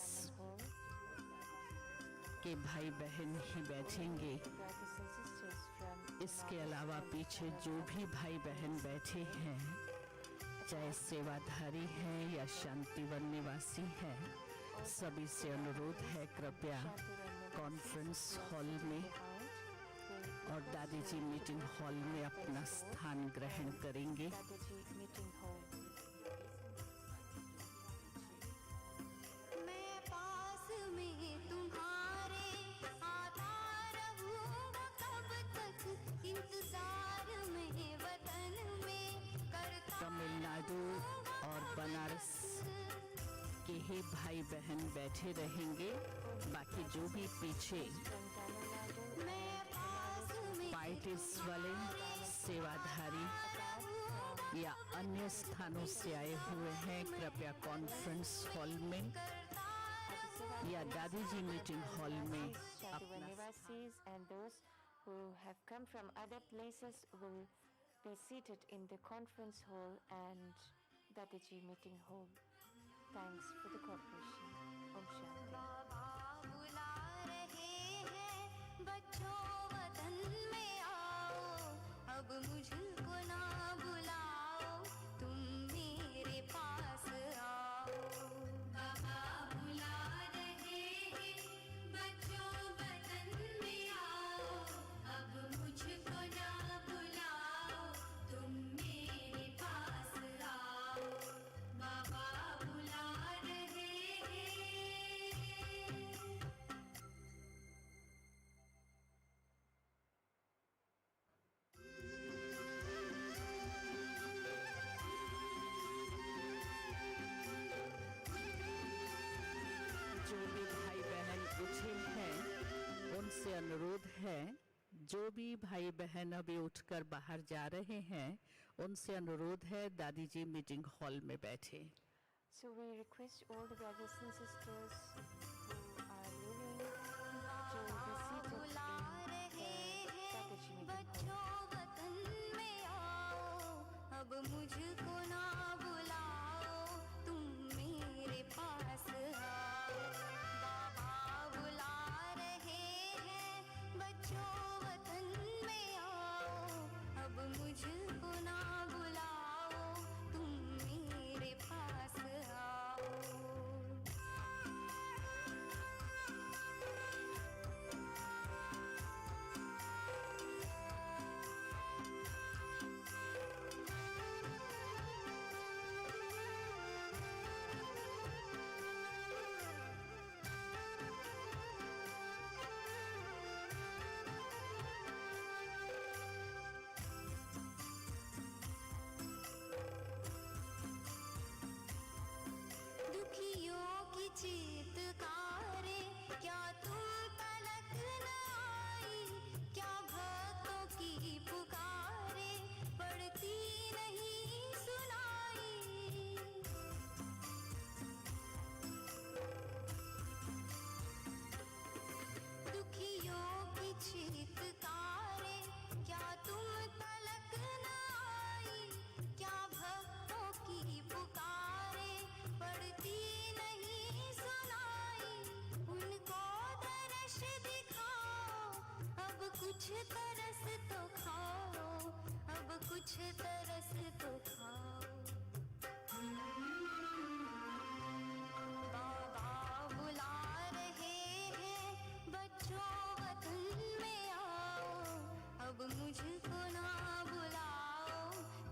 के भाई बहन ही बैठेंगे। इसके अलावा पीछे जो भी भाई बहन बैठे हैं, चाहे सेवाधारी हैं या शांतिवन निवासी हैं, सभी से अनुरोध है कृपया कॉन्फ्रेंस हॉल में और दादी जी मीटिंग हॉल में अपना स्थान ग्रहण करेंगे। मैं पास में तुम्हारे आता रहूंगा, कब तक इंतजार में वतन में करता। तमिलनाडु और बनारस के ही भाई बहन बैठे रहेंगे बाकी जो भी पीछे पार्टीज वाले, सेवाधारी या अन्य स्थानों से आए हुए हैं, कृपया कॉन्फ्रेंस हॉल में या दादी जी मीटिंग हॉल में अपना Nivasis and those who have come from other places will be seated in the conference hall and Dadaji meeting hall. Thanks for the cooperation. Om Shanti. बाबा बुला रहे हैं बच्चों वतन में आओ, अब मुझको ना बुलाओ, तुम मेरे पास आओ। बाबा बुला रहे हैं बच्चों वतन में आओ, अब मुझको ना बुलाओ, तुम मेरे पास आओ। बाबा बुला रहे हैं। जो भी भाई बहन उठे हैं उनसे अनुरोध है, जो भी भाई बहन अभी उठकर बाहर जा रहे हैं उनसे अनुरोध है दादी जी मीटिंग हॉल में बैठे। So we request all the brothers and sisters who are leaving to be seated बुला in रहे the हैं Dadaji meeting hall. बच्चों वतन में आओ, अब मुझको ना बुलाओ, तुम मेरे पास आओ। बाबा बुला रहे हैं बच्चों वतन में आओ, अब मुझको ना बुलाओ, तुम मेरे पास आओ। दुखियों की चीत्कारे क्या तुम तलक न आई, क्या भक्तों की पुकारे पड़ती नहीं सुनाई। दुखियों की चीत्कारे क्या तुम तलक न आई, क्या भक्तों की पुकारे पड़ती नहीं सुनाई। उनको तरस दिखाओ, अब कुछ तरस तो खाओ, अब कुछ तरस तो खाओ। बाबा बुला रहे हैं बच्चों वतन में आओ, अब मुझको ना बुलाओ,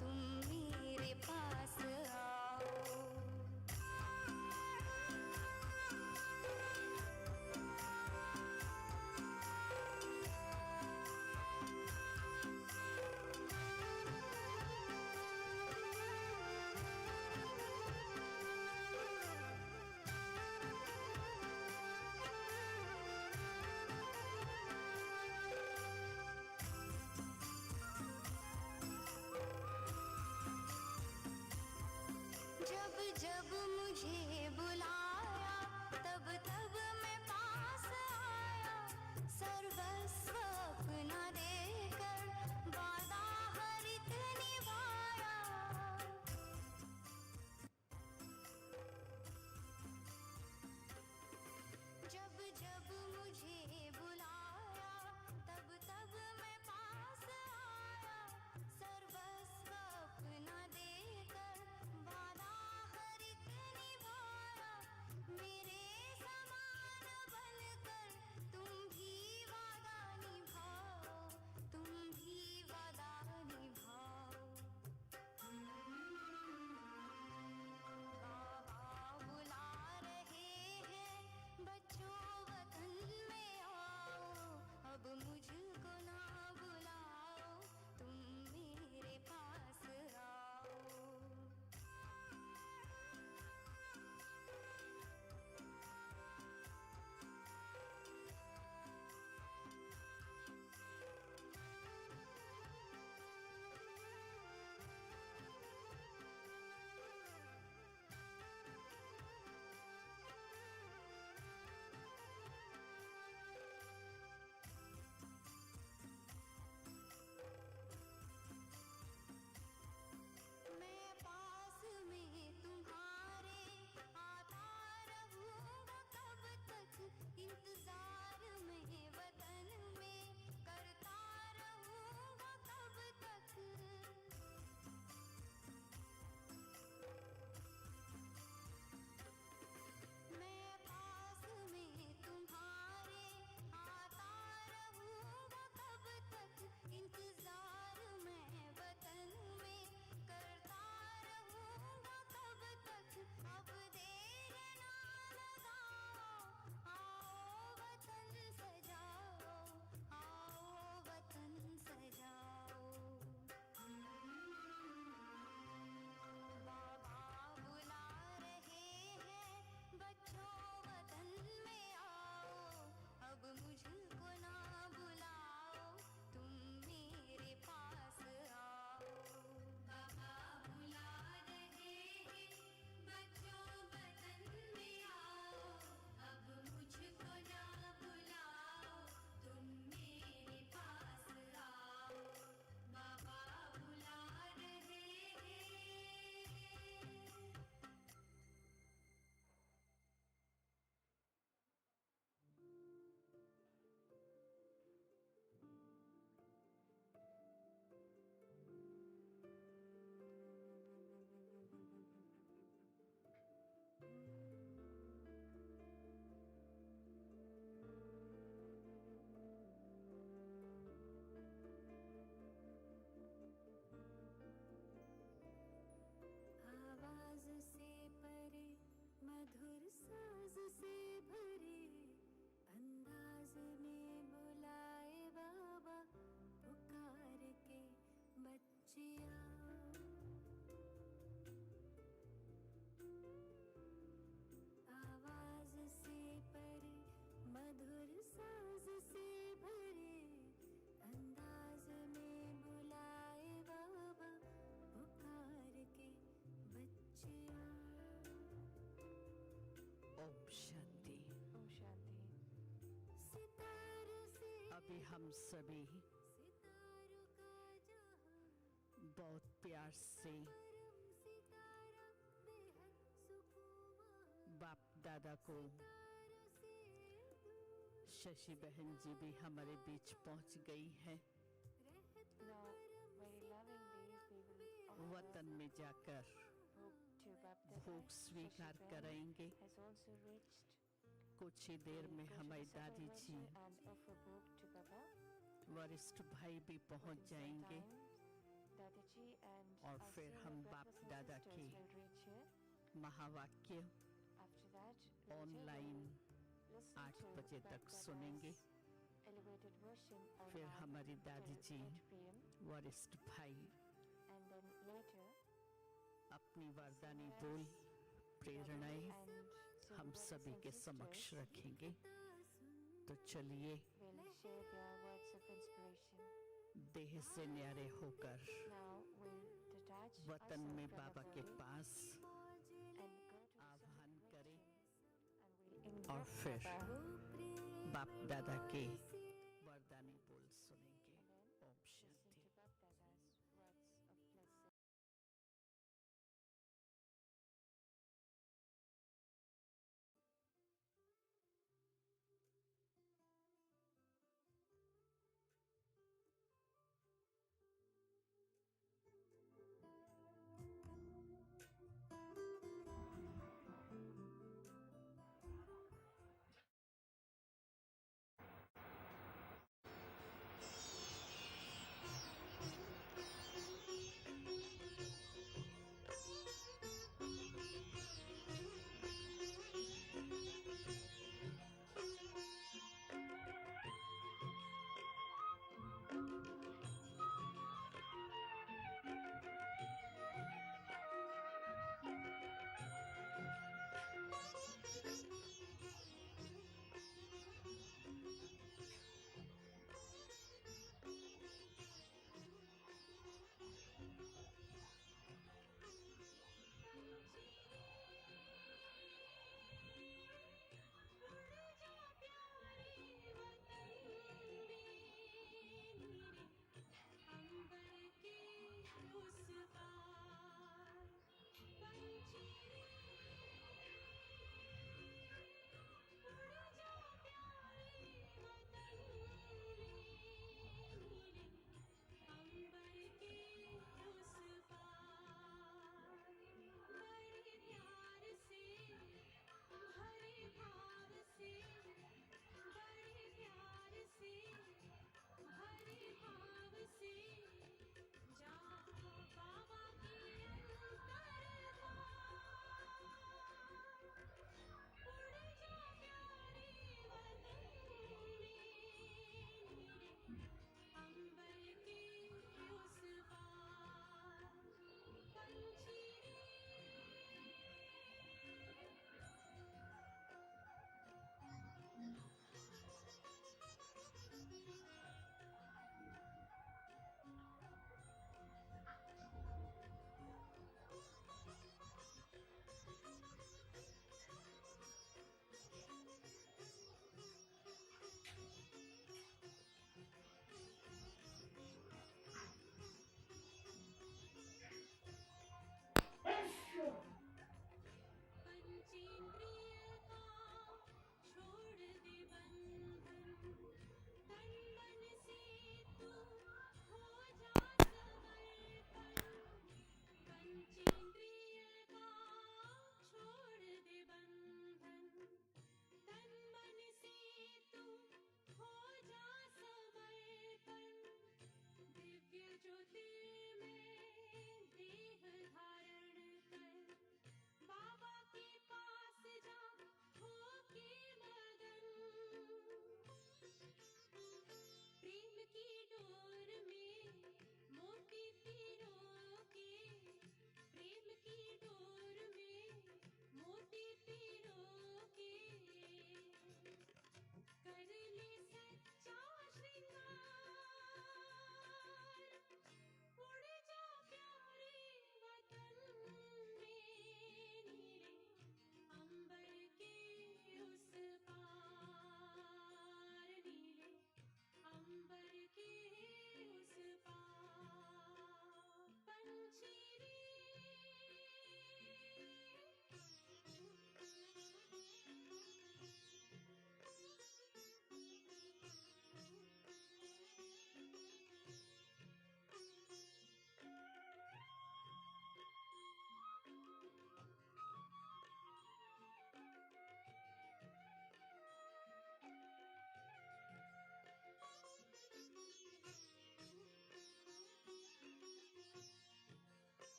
तुम मेरे पास आओ। बच्चिया आवाज से परे मधुर साज से भरे अंदाज में बुलाए बाबा पुकार के बच्चिया ओम शांति। Om Shanti. सितारों से अभी हम सभी सितारों का जहां बहुत प्यार से परम सितारा बेहद सुकून वहां बाप दादा को तारों से दूर शशि बहन जी भी हमारे बीच पहुंच गई है। रहता Now, very lovingly, we will offer वतन में जाकर book to BapDada. भोग स्वीकार Shashi करेंगे। Bahan has also reached. कुछ ही देर में Go to हमारी the दादी Sabha ji Vajra and offer book to Baba. वरिष्ठ भाई भी पहुंच Within some जाएंगे time, Dadaji and और our फिर senior हम brothers बाप and दादा sisters की will reach here. महावाक्य After that, later online we'll listen 8 to बजे तक BapDada's सुनेंगे। elevated version फिर online हमारी दादी till जी 8 p.m. वरिष्ठ भाई and then later अपनी वरदानी बोल प्रेरणाएं and हम brothers सभी and के समक्ष sisters रखेंगे। तो चलिए will share their words of inspiration. देह से न्यारे होकर Now we'll detach वतन ourselves में from बाबा the के body pass and go to the आह्वान sacred करें direction and we'll और invoke फिर Baba बाप दादा के वरदानी बोल सुनेंगे। and then Om listen Shanti. to BapDada's words of blessing.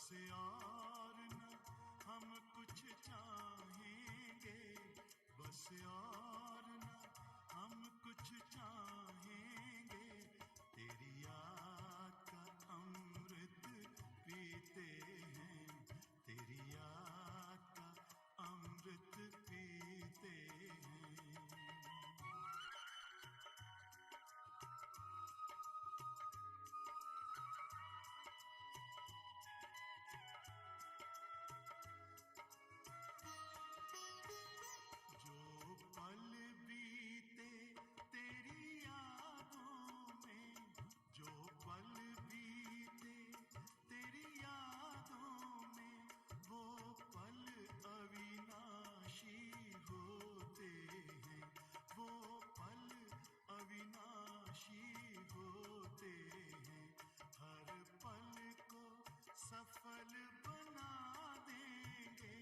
बस और न हम कुछ चाहेंगे, बस और न हम कुछ चाहेंगे, तेरी याद का अमृत पीते हैं, तेरी याद का अमृत पीते हैं। जो पल बीते तेरी यादों में, जो पल बीते तेरी यादों में, वो पल अविनाशी होते हैं, वो पल अविनाशी होते हैं। हर पल को सफल बना देंगे,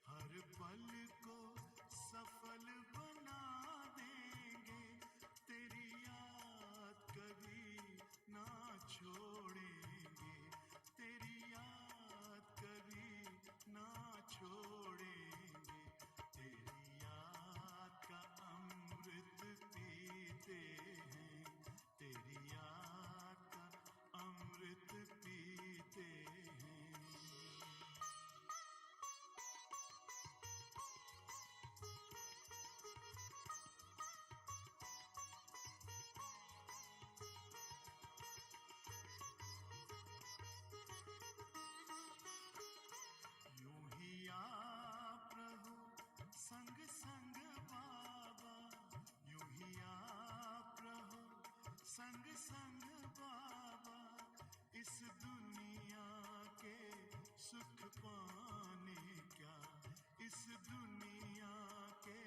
हर पल को सफल बना देंगे, तेरी याद कभी ना छोड़ेंगे, तेरी याद कभी ना छोड़ेंगे, तेरी याद का अमृत पीते हैं, तेरी याद का अमृत पीते हैं। यूं ही आप रहो संग संग बाबा, यूं ही आप रहो संग संग बाबा, इस दुनिया के सुख पाने क्या, इस दुनिया के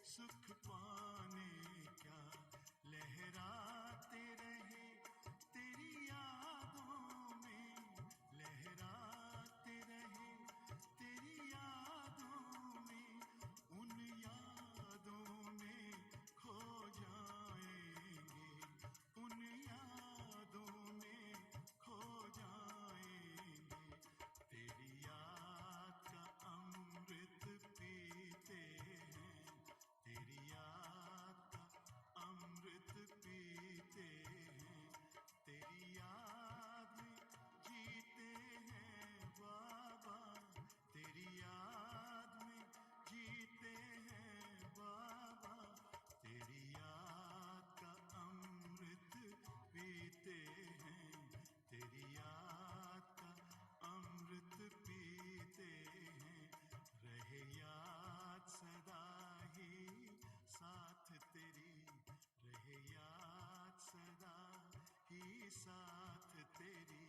सुख पाने क्या, लहराते रहे तेरी यादों में, लहराते रहे तेरी यादों में, उन यादों में खो जाएंगे, उन यादों में खो जाएंगे, तेरी याद का अमृत पीते हैं, तेरी याद का अमृत पीते हैं, तेरी याद में जीते हैं बाबा, तेरी याद में जीते हैं बाबा, तेरी याद का अमृत पीते हैं, तेरी याद का अमृत पीते हैं। रहे याद सदा ही साथ तेरी, रहे याद सदा ही साथ तेरी,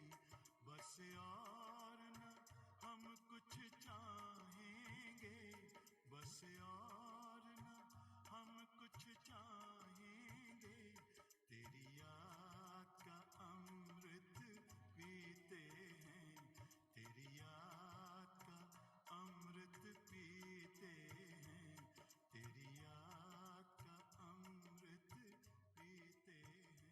बस और न हम कुछ चाहेंगे, बस और न हम कुछ चाहेंगे, तेरी याद का अमृत पीते हैं, तेरी याद का अमृत पीते हैं, तेरी याद का अमृत पीते हैं।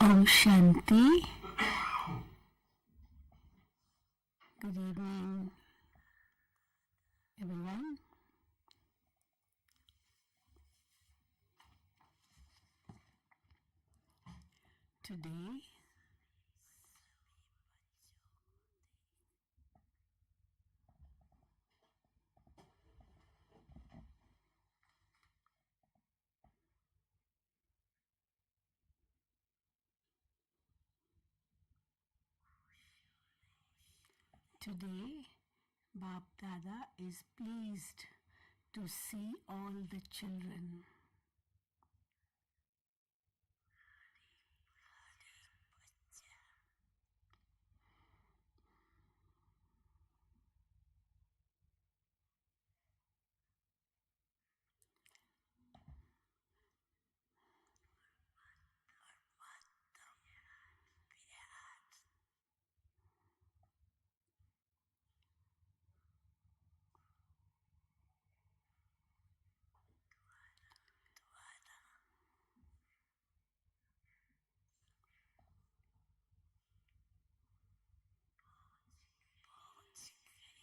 Om Shanti. Good evening, everyone. Today, BapDada is pleased to see all the children.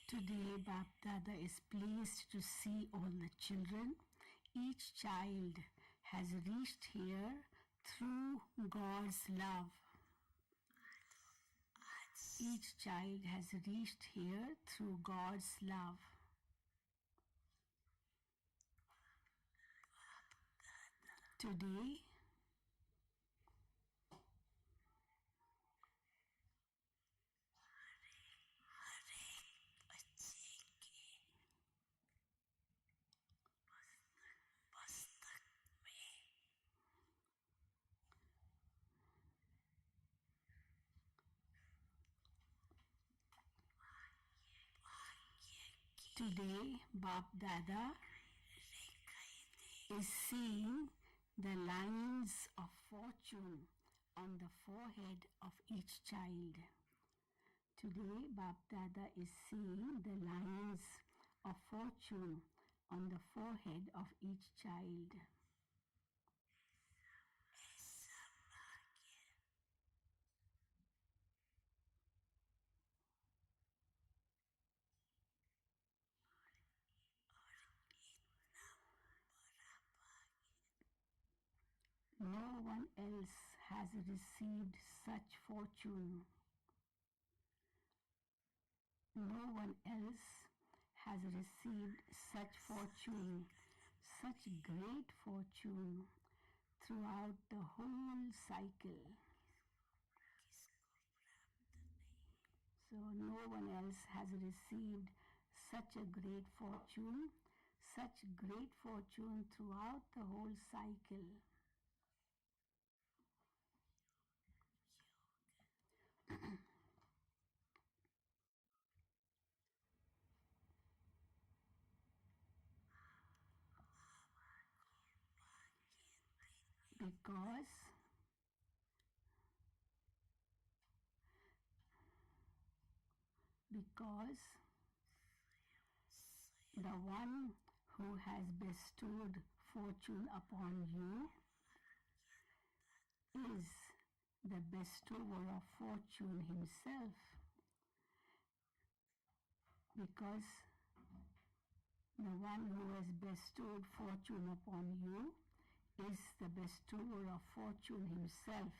Today, BapDada is pleased to see all the children. Each child has reached here through God's love. Each child has reached here through God's love. Today, BapDada is seeing the lines of fortune on the forehead of each child. Today, BapDada is seeing the lines of fortune on the forehead of each child. No one else has received such fortune. No one else has received such fortune, such great fortune throughout the whole cycle. So no one else has received such a great fortune throughout the whole cycle. Because the one who has bestowed fortune upon you is the bestower of fortune himself. Because the one who has bestowed fortune upon you is the bestower of fortune himself.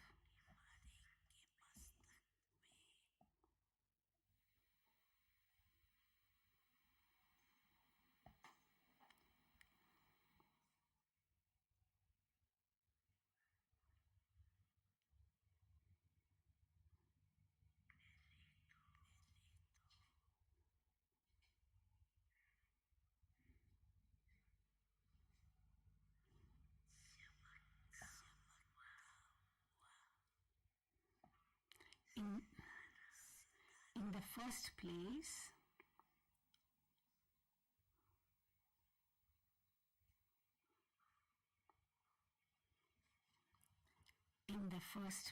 In the first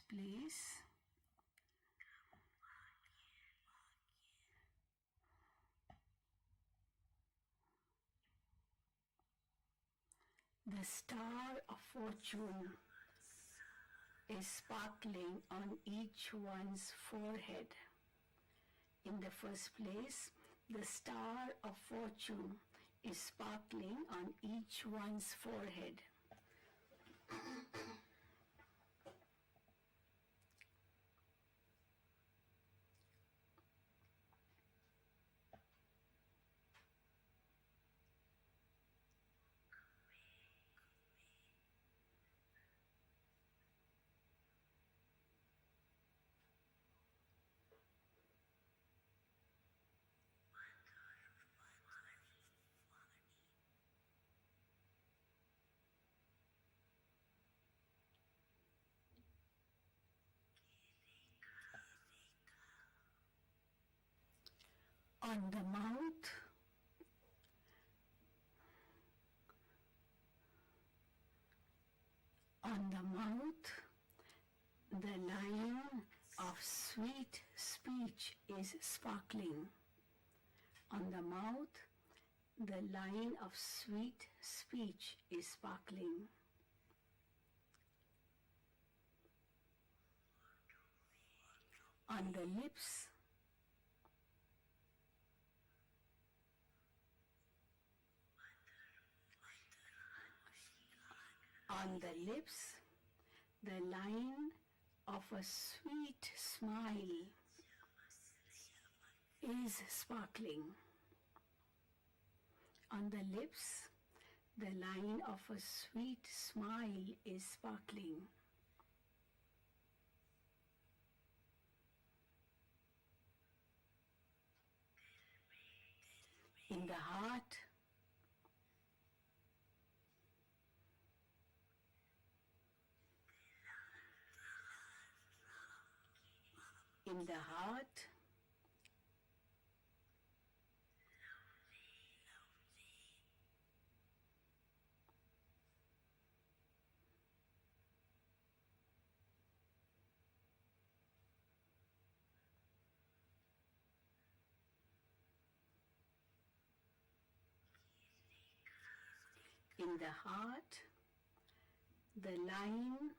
place, the star of fortune is sparkling on each one's forehead. In the first place, the star of fortune is sparkling on each one's forehead. On the mouth, the line of sweet speech is sparkling. On the mouth, the line of sweet speech is sparkling. On the lips, the line of a sweet smile is sparkling. On the lips, the line of a sweet smile is sparkling. In the heart, the line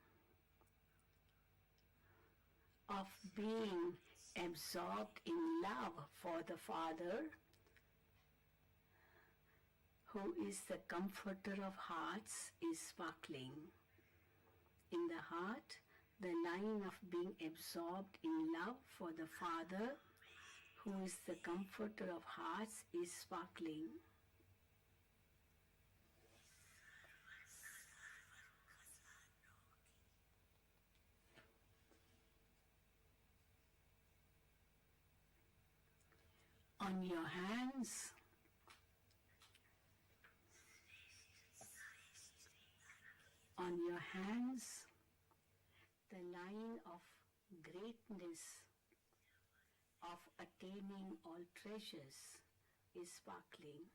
of being absorbed in love for the Father, who is the comforter of hearts, is sparkling. In the heart, the line of being absorbed in love for the Father, who is the comforter of hearts, is sparkling. On your hands, the line of greatness of attaining all treasures is sparkling.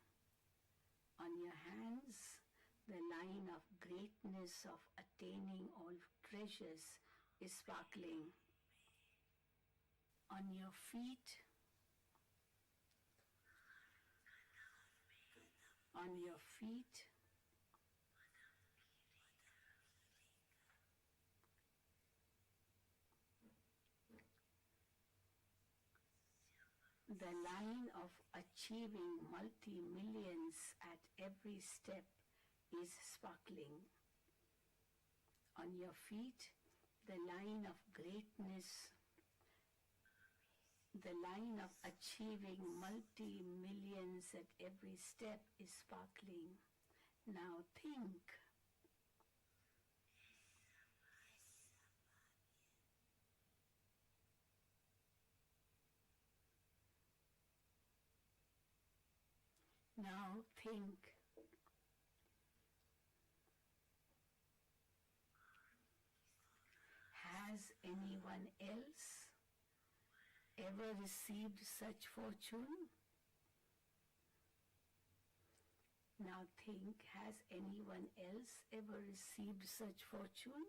On your hands, the line of greatness of attaining all treasures is sparkling. On your feet, the line of achieving multi-millions at every step is sparkling. On your feet, the line of greatness, the line of achieving multi-millions at every step is sparkling. Now think. Now think. Has anyone else ever received such fortune? Now think, has anyone else ever received such fortune?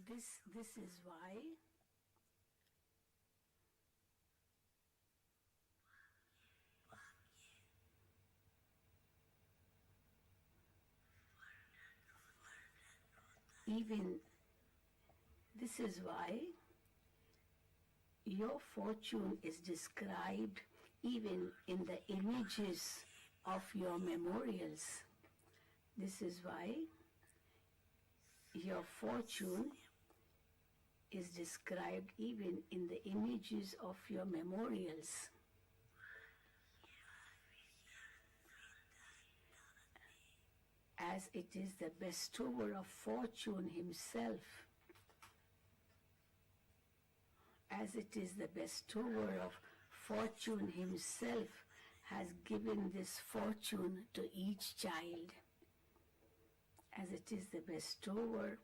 this is why even this is why your fortune is described even in the images of your memorials. This is why your fortune is described even in the images of your memorials. As it is the bestower of fortune himself, as it is the bestower of fortune himself has given this fortune to each child. As it is the bestower,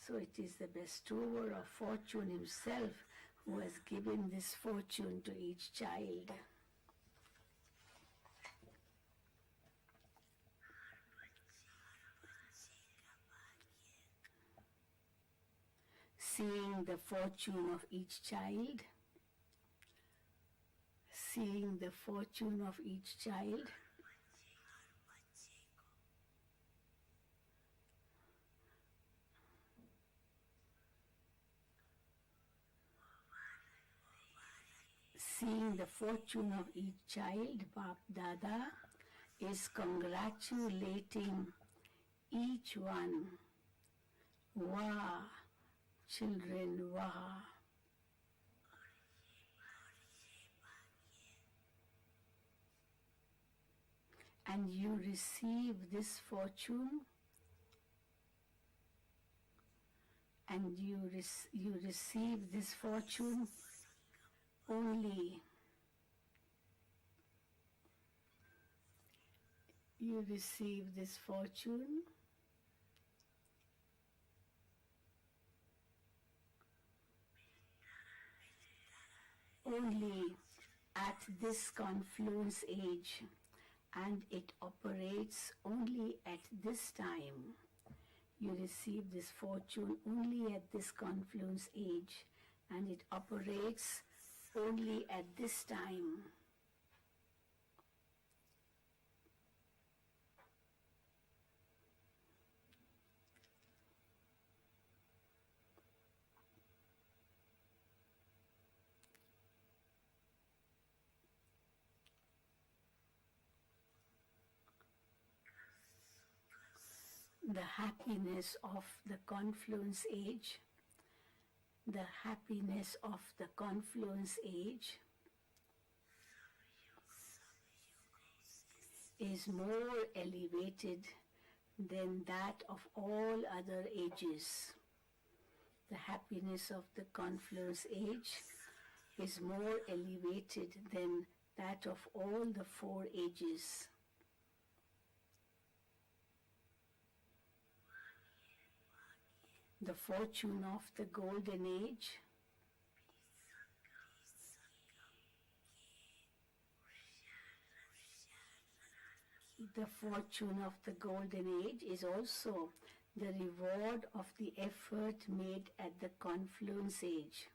so it is the bestower of fortune himself who has given this fortune to each child. Seeing the fortune of each child, seeing the fortune of each child, seeing the fortune of each child, BapDada is congratulating each one. Wah, children, wah. And you receive this fortune, and you receive this fortune only. You receive this fortune only at this confluence age, and it operates only at this time. You receive this fortune only at this confluence age, and it operates only at this time. The happiness of the confluence age, the happiness of the confluence age is more elevated than that of all other ages. The happiness of the confluence age is more elevated than that of all the four ages. The fortune of the golden age is also the reward of the effort made at the confluence age.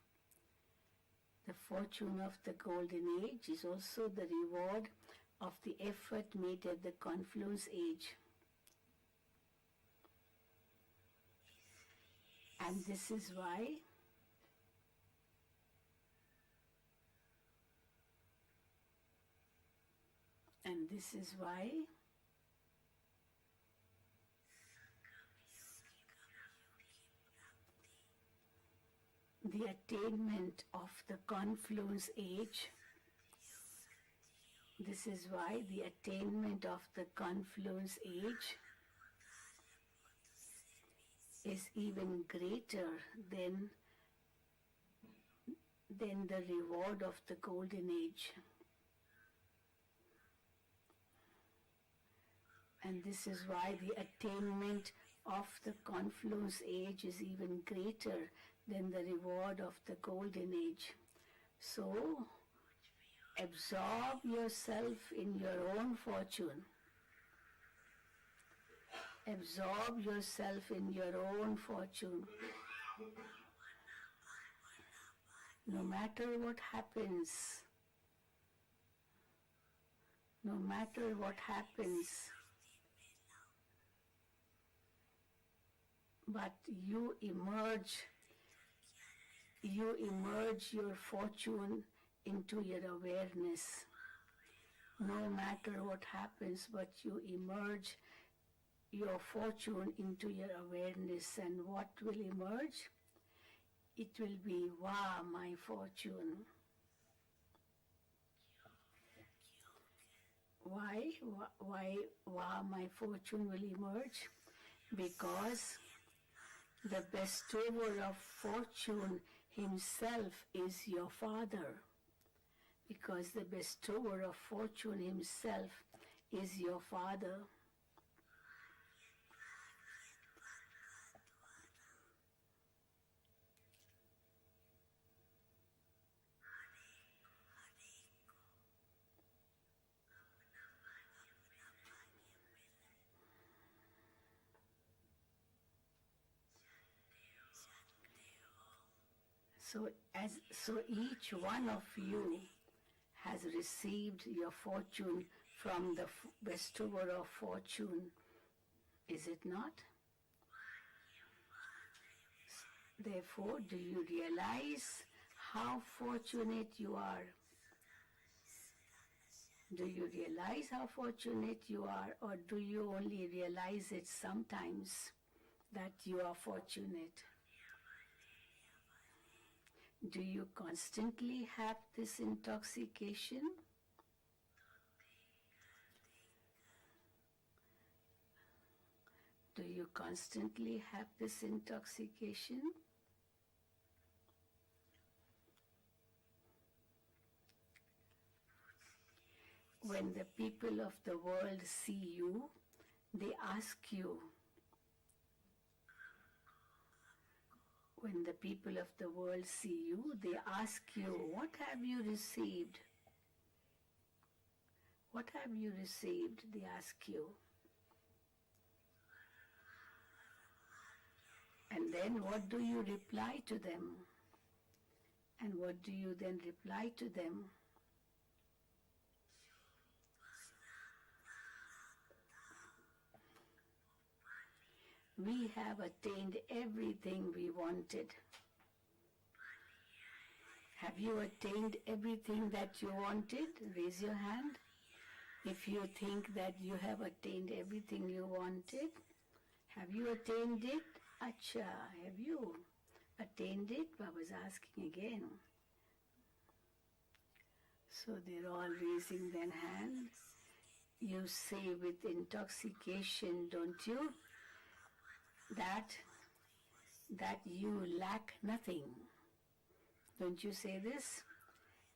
The fortune of the golden age is also the reward of the effort made at the confluence age. And this is why the attainment of the confluence age, this is why the attainment of the confluence age is even greater than the reward of the golden age. And this is why the attainment of the confluence age is even greater than the reward of the golden age. So, absorb yourself in your own fortune. Absorb yourself in your own fortune. No matter what happens, no matter what happens, but you emerge your fortune into your awareness. No matter what happens, but you emerge your fortune into your awareness, and what will emerge? It will be, wow, my fortune. Why, wow, my fortune will emerge? Because the bestower of fortune himself is your father. Because the bestower of fortune himself is your father. So each one of you has received your fortune from the bestower of fortune, is it not? Therefore, do you realize how fortunate you are? Do you realize how fortunate you are, or do you only realize it sometimes that you are fortunate? Do you constantly have this intoxication? Do you constantly have this intoxication? When the people of the world see you, they ask you, when the people of the world see you, they ask you, what have you received? What have you received? They ask you. And then what do you reply to them? And what do you then reply to them? We have attained everything we wanted. Have you attained everything that you wanted? Raise your hand. If you think that you have attained everything you wanted, have you attained it? Acha, have you attained it? Baba's asking again. So they're all raising their hands. You say with intoxication, don't you? That you lack nothing. Don't you say this?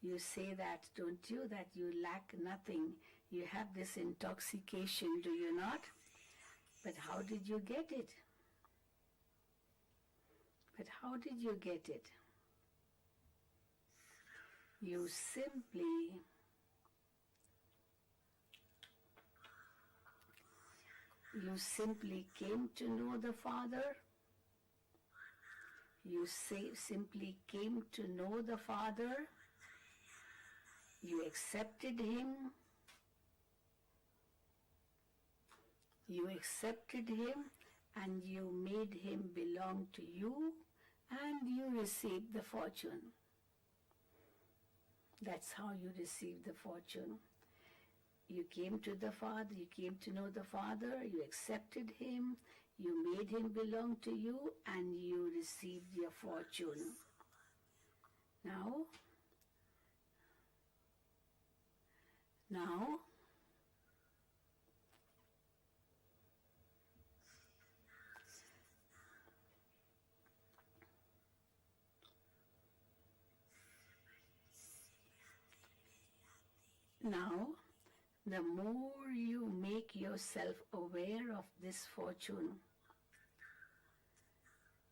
You say that, don't you? That you lack nothing. You have this intoxication, do you not? But how did you get it? But how did you get it? You simply came to know the Father. You simply came to know the Father. You accepted Him. You accepted Him and you made Him belong to you, and you received the fortune. That's how you received the fortune. You came to the Father, you came to know the Father, you accepted Him, you made Him belong to you, and you received your fortune. Now, the more you make yourself aware of this fortune,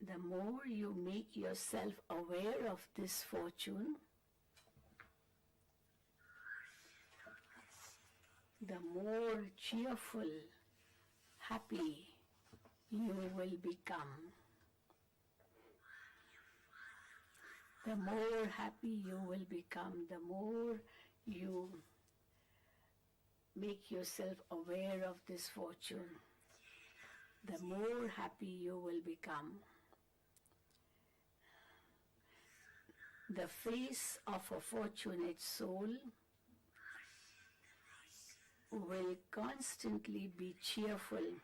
the more you make yourself aware of this fortune, the more cheerful, happy you will become. the more happy you will become, the more you make yourself aware of this fortune, the more happy you will become. The face of a fortunate soul will constantly be cheerful.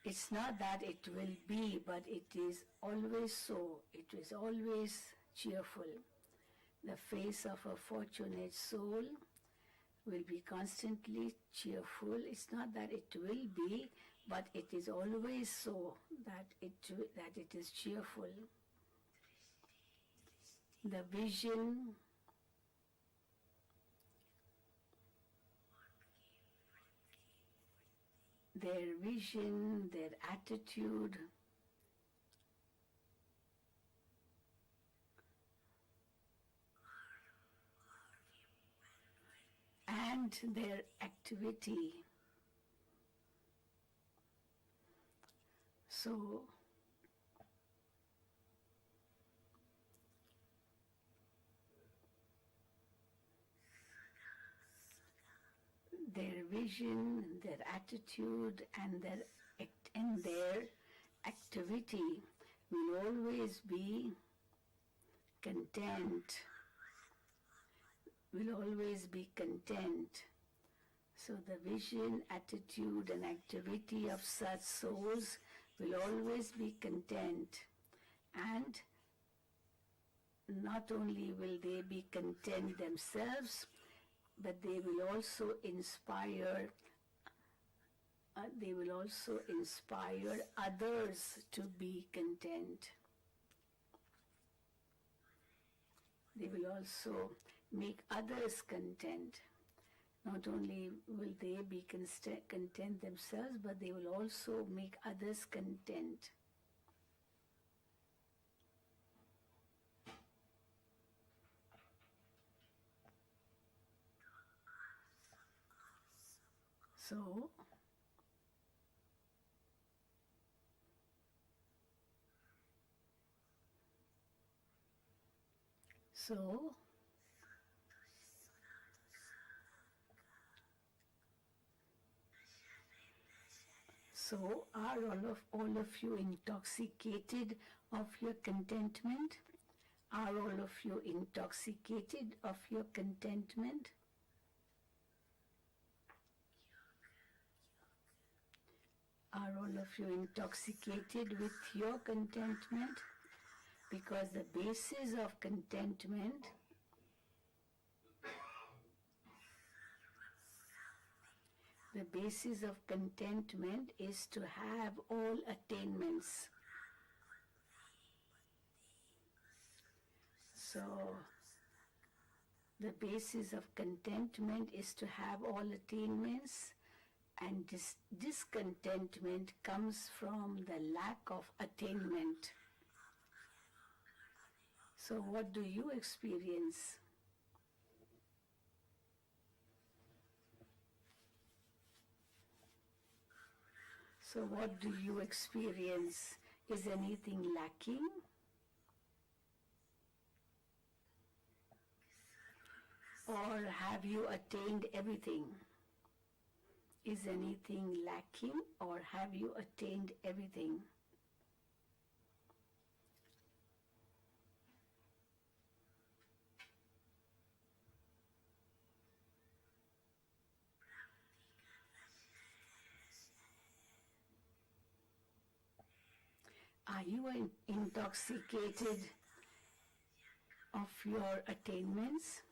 It's not that it will be, but it is always so. It is always cheerful. The face of a fortunate soul will be constantly cheerful. It's not that it will be, but it is always so that it is cheerful. The vision their vision, their attitude, and their activity. So, their vision, their attitude, and their activity will always be content. Will always be content. So the vision, attitude, and activity of such souls will always be content. And not only will they be content themselves, but they will also inspire others to be content. They will also make others content. Not only will they be content themselves, but they will also make others content. So are all of you intoxicated of your contentment? Are all of you intoxicated of your contentment? Are all of you intoxicated with your contentment? Because the basis of contentment is to have all attainments. So, the basis of contentment is to have all attainments, and discontentment comes from the lack of attainment. So what do you experience? So what do you experience? Is anything lacking? Or have you attained everything? Is anything lacking, or have you attained everything? Are you intoxicated of your attainments?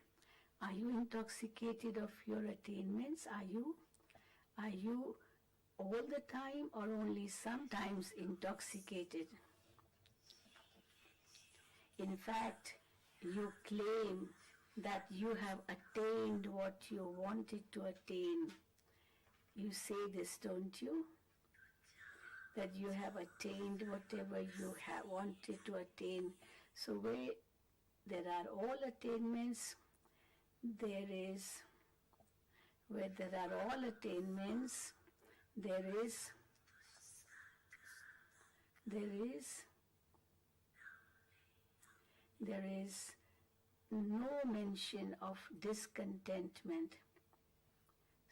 Are you intoxicated of your attainments? Are you all the time or only sometimes intoxicated? In fact, you claim that you have attained what you wanted to attain. You say this, don't you? That you have attained whatever you have wanted to attain. So where there are all attainments, there is there is no mention of discontentment.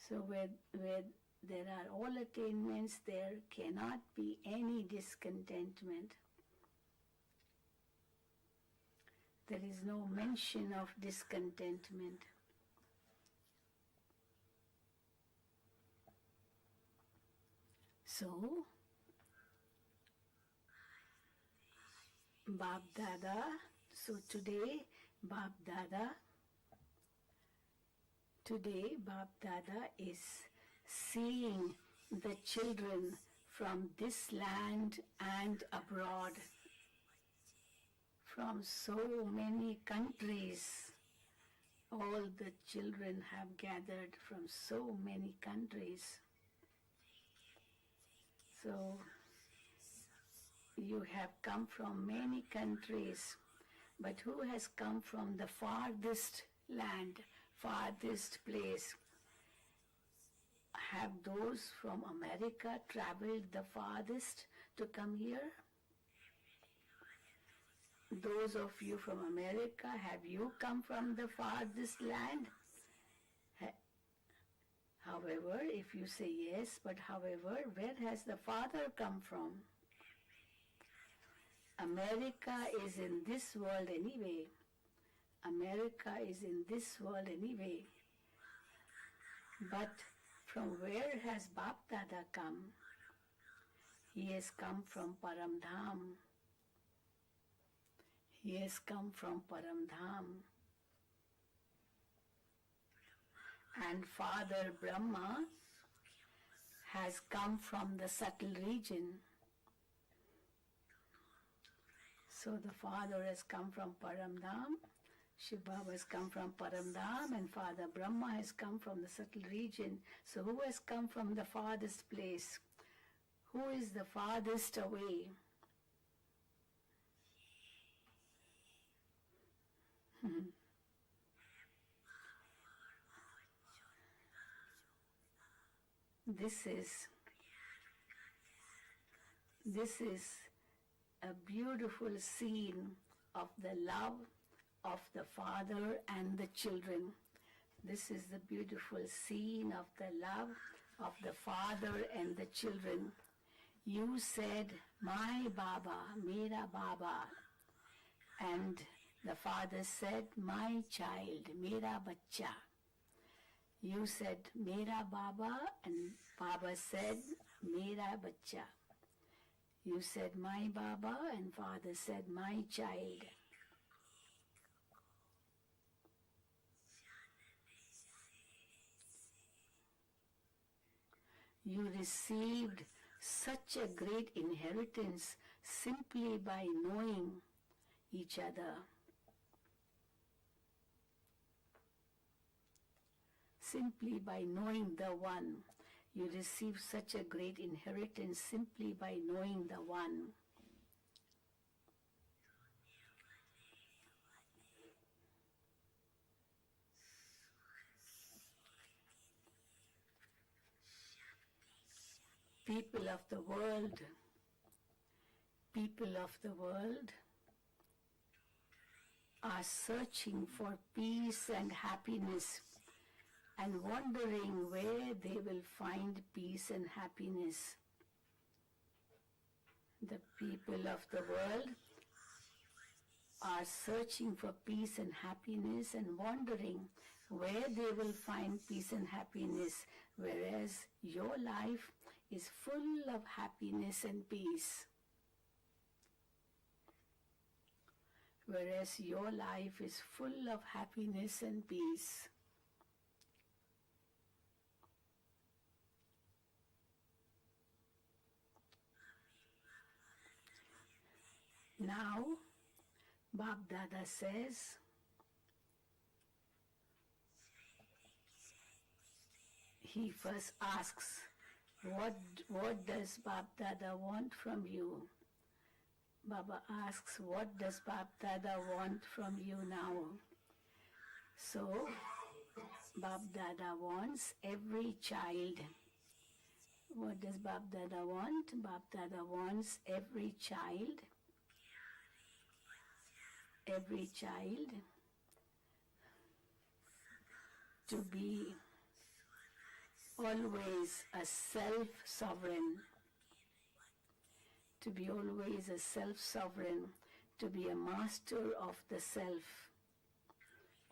So where there are all attainments, there cannot be any discontentment. There is no mention of discontentment. So, BapDada, so today BapDada is seeing the children from this land and abroad, from so many countries. All the children have gathered from so many countries. So you have come from many countries, but who has come from the farthest land, farthest place? Have those from America traveled the farthest to come here? Those of you from America, have you come from the farthest land? However, if you say yes, but however, where has the Father come from? America is in this world anyway. America is in this world anyway. But from where has BapDada come? He has come from Paramdham. He has come from Paramdham. And Father Brahma has come from the subtle region. So the Father has come from Paramdham, Shiv Baba has come from Paramdham, and Father Brahma has come from the subtle region. So who has come from the farthest place? Who is the farthest away? This is a beautiful scene of the love of the Father and the children. This is the beautiful scene of the love of the Father and the children. You said, my Baba, Mera Baba. And the Father said, my child, Mera Bachcha. You said, Mera Baba, and Baba said, Mera Bachcha. You said, my Baba, and Father said, my child. You received such a great inheritance simply by knowing each other. Simply by knowing the One. You receive such a great inheritance simply by knowing the One. People of the world are searching for peace and happiness and wondering where they will find peace and happiness. The people of the world are searching for peace and happiness and wondering where they will find peace and happiness, whereas your life is full of happiness and peace. Whereas your life is full of happiness and peace. Now, BapDada says, he first asks, what does BapDada want from you? Baba asks, what does BapDada want from you now? So, BapDada wants every child. What does BapDada want? BapDada wants every child every child to be always a self-sovereign, to be always a self-sovereign, to be a master of the self,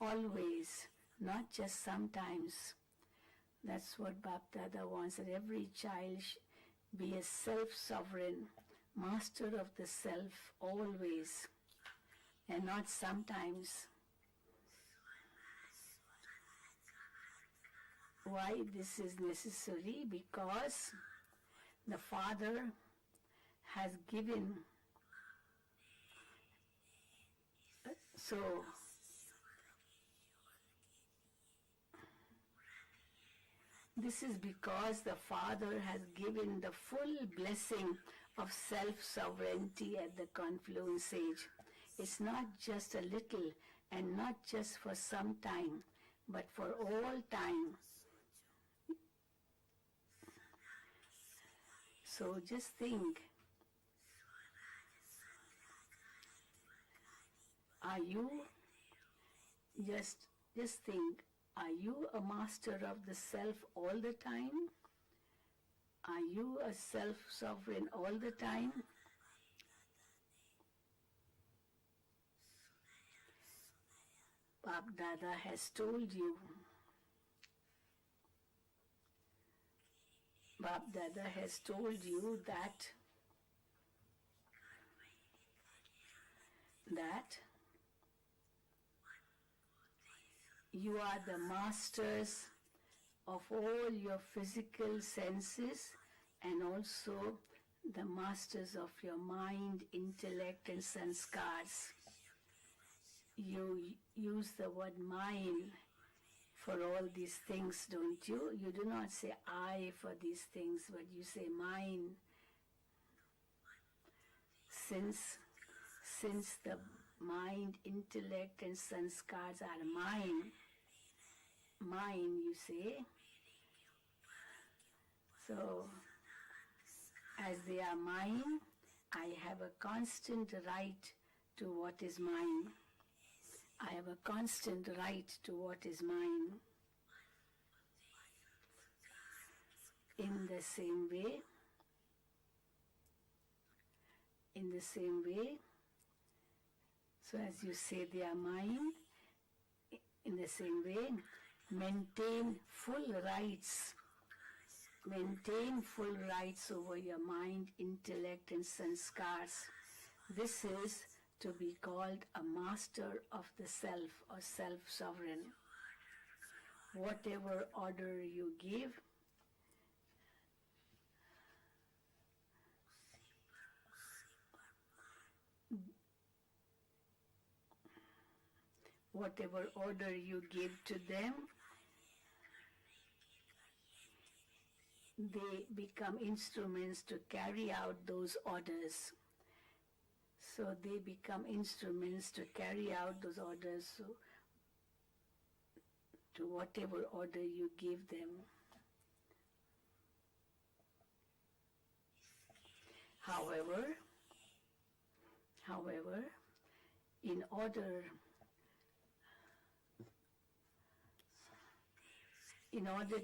always, not just sometimes. That's what BapDada wants, that every child be a self-sovereign, master of the self, always, and not sometimes. Why this is necessary? Because the Father has given, so this is because the Father has given the full blessing of self-sovereignty at the confluence age. It's not just a little and not just for some time, but for all time. So just think, are you, just think, are you a master of the self all the time? Are you a self-sovereign all the time? BapDada has told you. BapDada has told you that you are the masters of all your physical senses and also the masters of your mind, intellect and sanskars. You use the word mind for all these things, don't you? You do not say I for these things, but you say mine. Since the mind, intellect and sanskars are mine, you say. So, as they are mine, I have a constant right to what is mine. I have a constant right to what is mine. In the same way, so as you say they are mine, in the same way, maintain full rights over your mind, intellect and sanskars. This is to be called a master of the self or self-sovereign. Whatever order you give, to them, they become instruments to carry out those orders. So they become instruments to carry out those orders, so to whatever order you give them. However, in order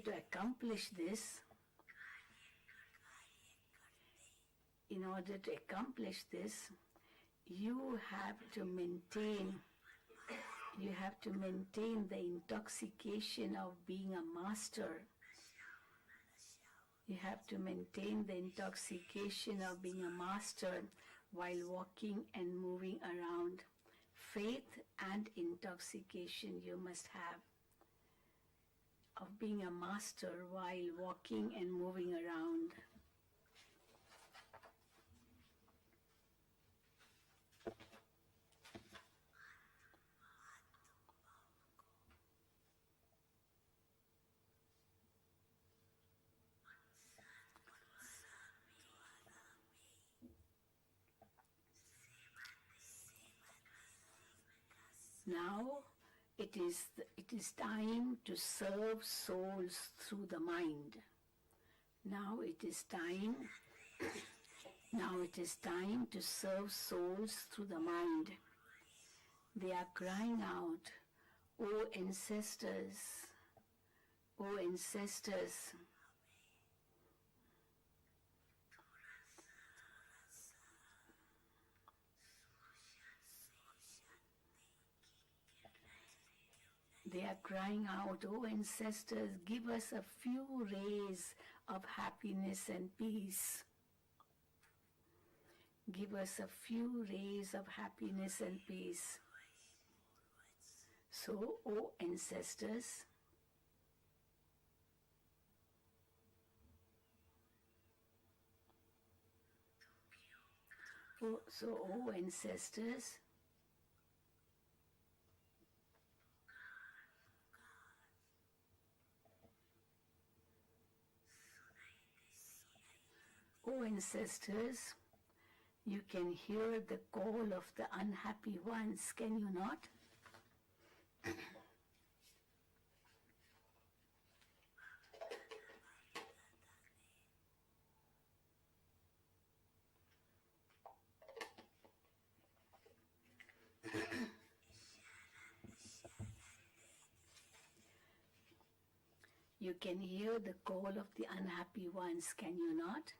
to accomplish this, you have to maintain the intoxication of being a master. You have to maintain the intoxication of being a master while walking and moving around. Faith and intoxication you must have of being a master while walking and moving around. Now it is time to serve souls through the mind. Now it is time to serve souls through the mind. They are crying out, "O ancestors, O ancestors, they are crying out, "O ancestors, give us a few rays of happiness and peace. Give us a few rays of happiness and peace." So, O ancestors, O ancestors, O ancestors, you can hear the call of the unhappy ones, can you not? You can hear the call of the unhappy ones, can you not?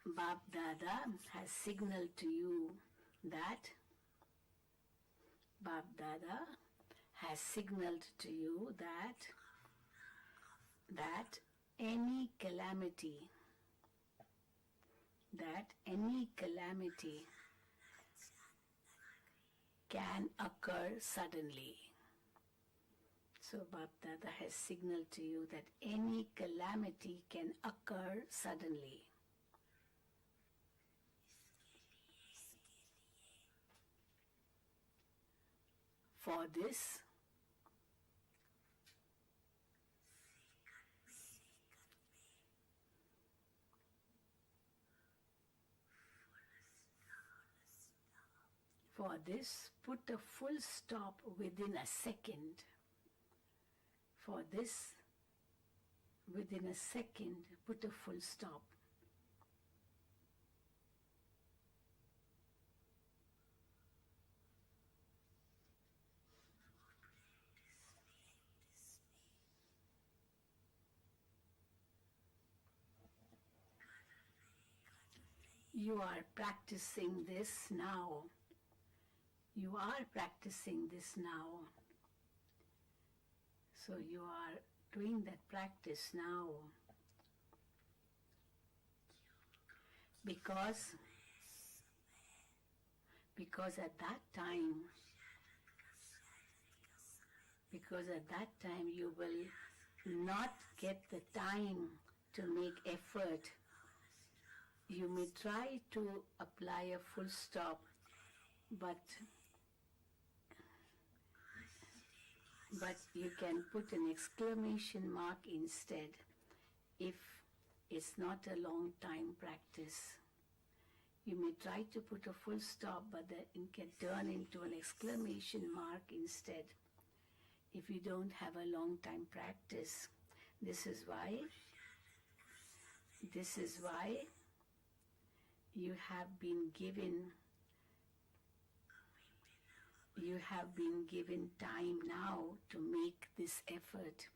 BapDada has signaled to you that BapDada has signaled to you that any calamity can occur suddenly. So BapDada has signaled to you that any calamity can occur suddenly. For this, put a full stop within a second. For this, within a second, put a full stop. You are practicing this now. You are practicing this now. So you are doing that practice now. Because at that time you will not get the time to make effort. You may try to apply a full stop, but you can put an exclamation mark instead if it's not a long time practice. You may try to put a full stop, but then it can turn into an exclamation mark instead if you don't have a long time practice. This is why you have been given time now to make this effort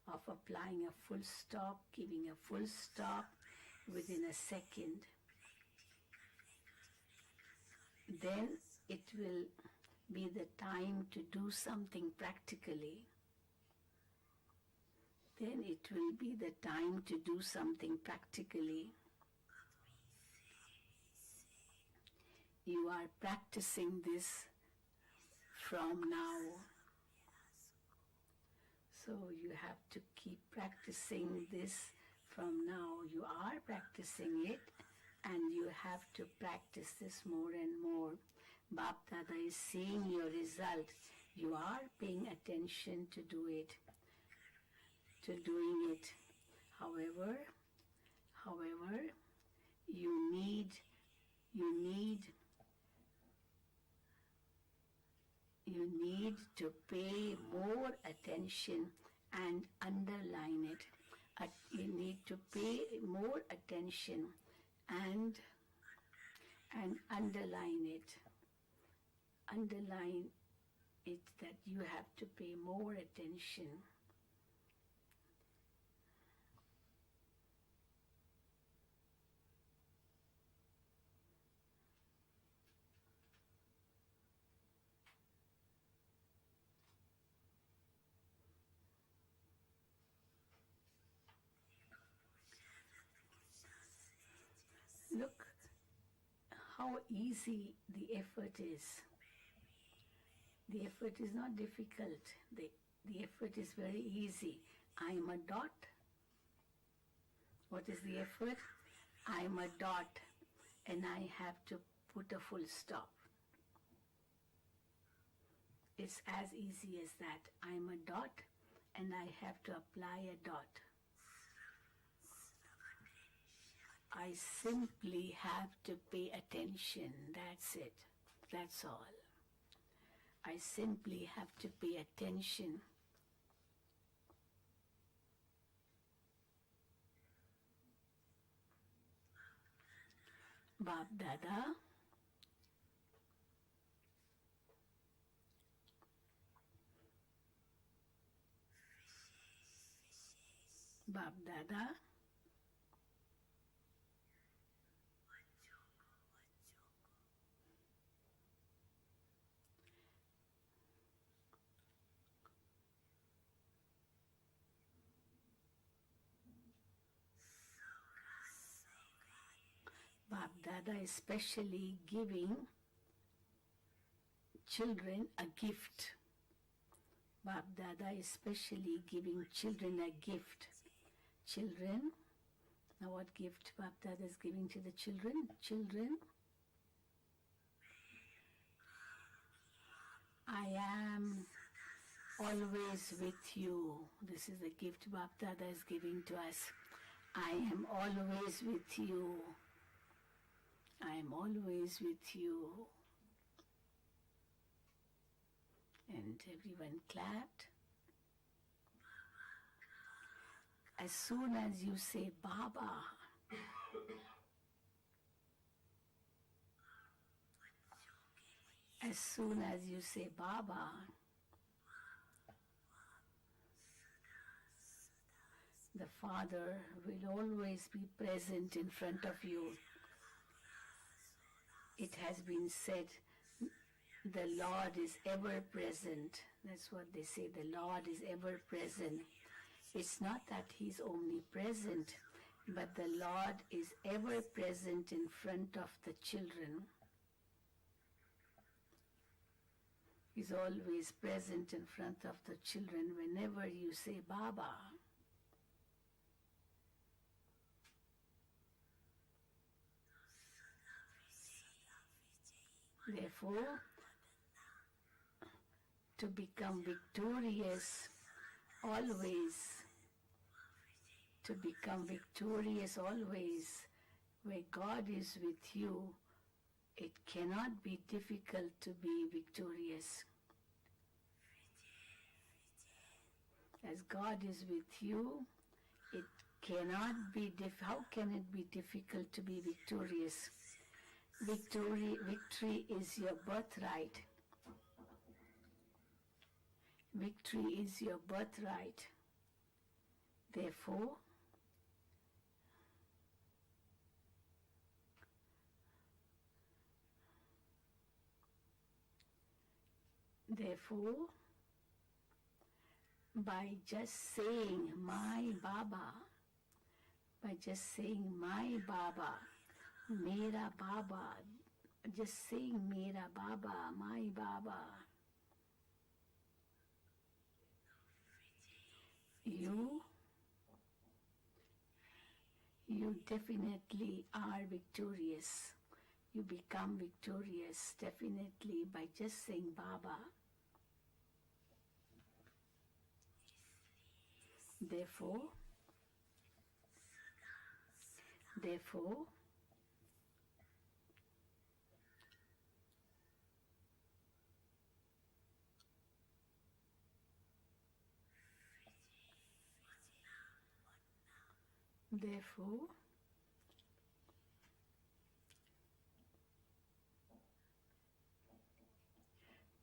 of applying a full stop, giving a full stop within a second. Then it will be the time to do something practically. Then it will be the time to do something practically. You are practicing this from now. So you have to keep practicing this from now. You are practicing it, and you have to practice this more and more. BapDada is seeing your result. You are paying attention to doing it. However, you need to pay more attention and underline it. You need to pay more attention and underline it. underline it that you have to pay more attention. Look how easy the effort is. The effort is not difficult. The effort is very easy. I am a dot. What is the effort? I am a dot and I have to put a full stop. It's as easy as that. I am a dot and I have to apply a dot. I simply have to pay attention. That's it. That's all. I simply have to pay attention. BapDada, BapDada, BapDada especially giving children a gift. BapDada especially giving children a gift. Children, now what gift BapDada is giving to the children? Children, I am always with you. This is the gift BapDada is giving to us. I am always with you. I am always with you. And everyone clapped. As soon as you say Baba, as soon as you say Baba, the Father will always be present in front of you. It has been said, the Lord is ever present. That's what they say, the Lord is ever present. It's not that He's omnipresent, but the Lord is ever present in front of the children. He's always present in front of the children whenever you say Baba. Therefore, to become victorious always, to become victorious always, where God is with you, it cannot be difficult to be victorious. As God is with you, it cannot be how can it be difficult to be victorious? Victory is your birthright. Victory is your birthright. Therefore, by just saying my Baba, Mera Baba, just saying Mera Baba, my Baba, you definitely are victorious. You become victorious definitely by just saying Baba. Therefore,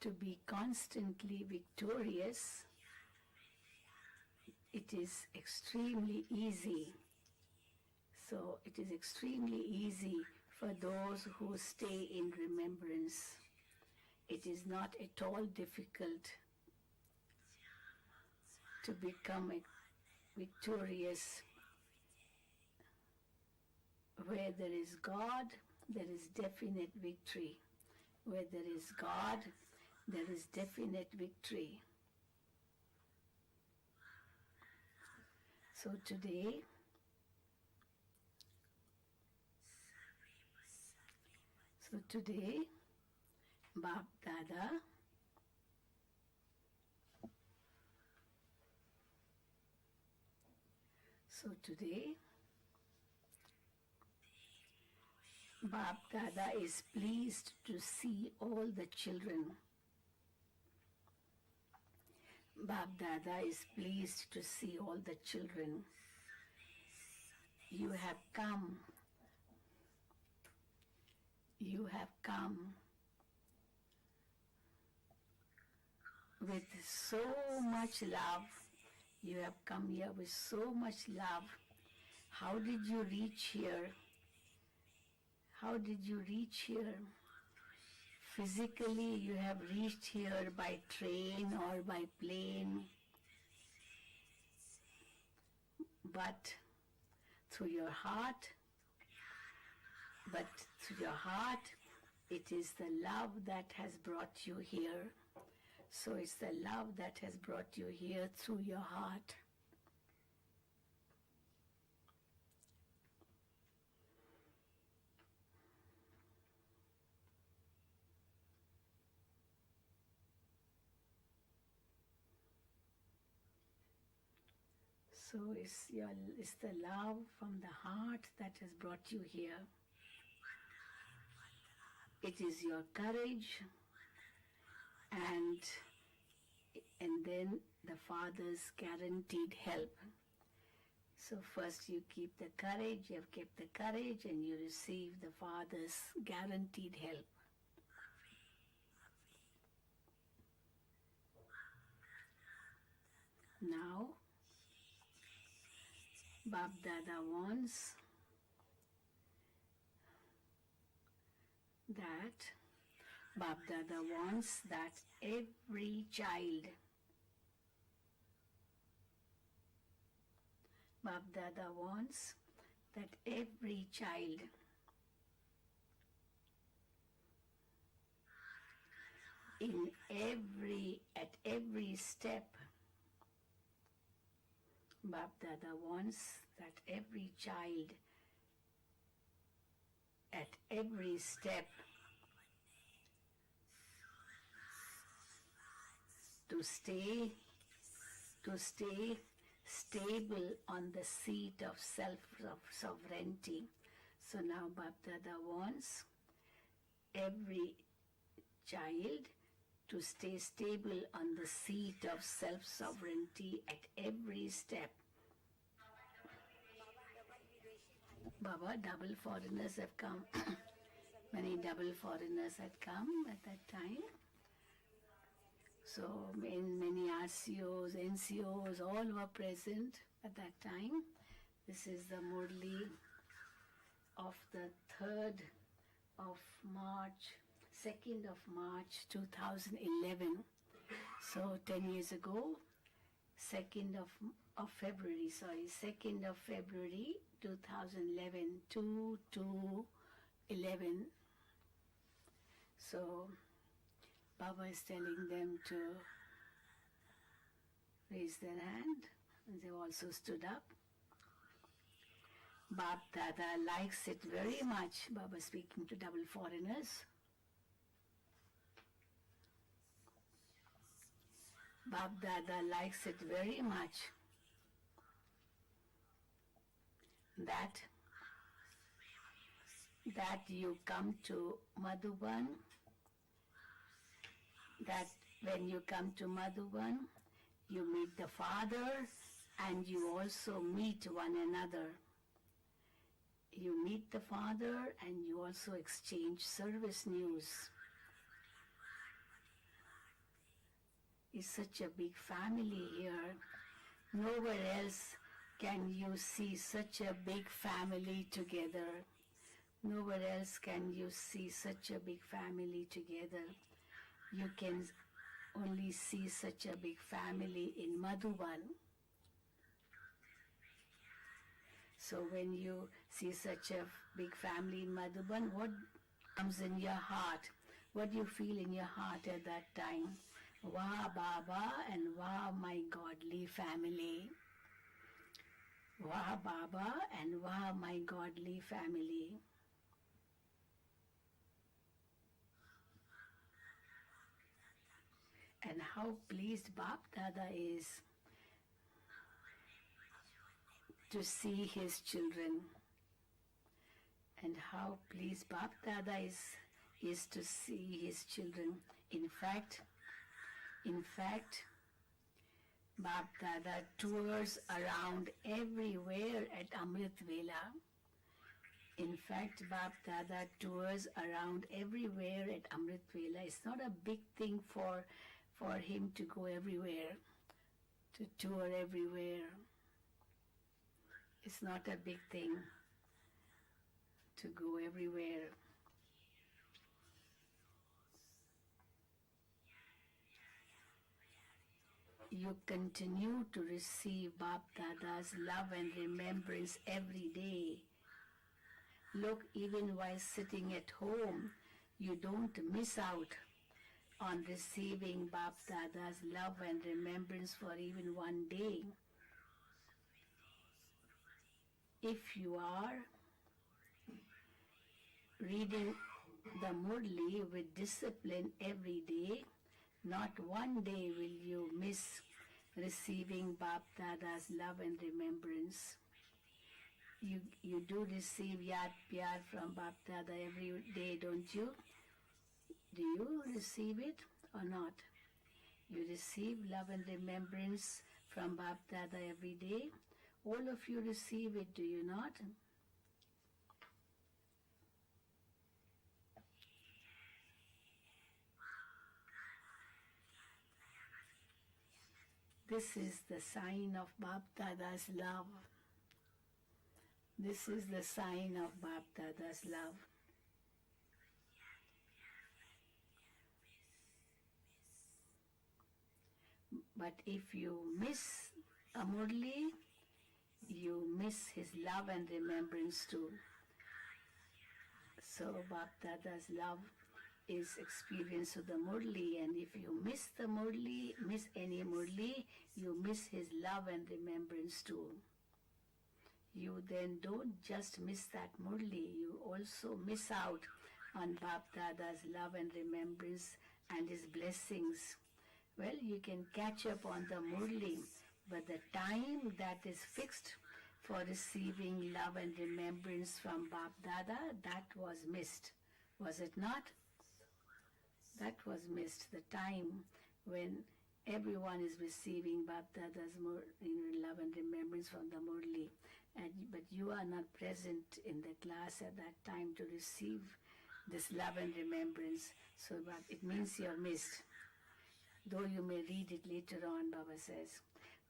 to be constantly victorious, it is extremely easy. So it is extremely easy for those who stay in remembrance. It is not at all difficult to become victorious. Where there is God, there is definite victory. Where there is God, there is definite victory. So today, BapDada BapDada is pleased to see all the children. BapDada is pleased to see all the children. You have come with so much love. You have come here with so much love. How did you reach here? How did you reach here? Physically, you have reached here by train or by plane. But through your heart, it is the love that has brought you here. So it's the love that has brought you here through your heart. So it's the love from the heart that has brought you here. It is your courage and then the Father's guaranteed help. So first you keep the courage, you have kept the courage and you receive the Father's guaranteed help. Now, BapDada wants that every child, at every step, BapDada wants that every child at every step to stay stable on the seat of self-sovereignty. So now BapDada wants every child to stay stable on the seat of self-sovereignty at every step. Baba, double foreigners have come. Many double foreigners had come at that time. So many RCOs, NCOs, all were present at that time. This is the Murli of the 3rd of March, 2nd of March 2011. So 10 years ago, 2nd of February 2011, 2/2/11. So Baba is telling them to raise their hand, and they also stood up. BapDada likes it very much. Baba speaking to double foreigners. BapDada likes it very much that you come to Madhuban, that when you come to Madhuban, you meet the Father and you also meet one another. You meet the Father and you also exchange service news. is such a big family here. Nowhere else can you see such a big family together. Nowhere else can you see such a big family together. You can only see such a big family in Madhuban. So when you see such a big family in Madhuban, what comes in your heart? What do you feel in your heart at that time? Wow, Baba, and wow, my godly family. Wow, Baba, and wow, my godly family. And how pleased BapDada is to see his children. And how pleased BapDada is to see his children. In fact, BapDada tours around everywhere at Amrit Vela. In fact, BapDada tours around everywhere at Amrit Vela. It's not a big thing for him to go everywhere, to tour everywhere. It's not a big thing to go everywhere. You continue to receive BapDada's love and remembrance every day. Look, even while sitting at home, you don't miss out on receiving BapDada's love and remembrance for even one day. If you are reading the Murli with discipline every day, not one day will you miss receiving BapDada's love and remembrance. You do receive Yad Pyar from BapDada every day, don't you? Do you receive it or not? You receive love and remembrance from BapDada every day. All of you receive it, do you not? This is the sign of BapDada's love. This is the sign of BapDada's love. But if you miss a Murli, you miss his love and remembrance too. So BapDada's love is experience of the Murli, and if you miss the Murli, miss any Murli, you miss his love and remembrance too. You then don't just miss that Murli, you also miss out on BapDada's love and remembrance and his blessings. Well, you can catch up on the Murli, but the time that is fixed for receiving love and remembrance from BapDada, that was missed. Was it not? That was missed, the time when everyone is receiving BapDada's love and remembrance from the Murli. But you are not present in the class at that time to receive this love and remembrance. So it means you are missed. Though you may read it later on, Baba says.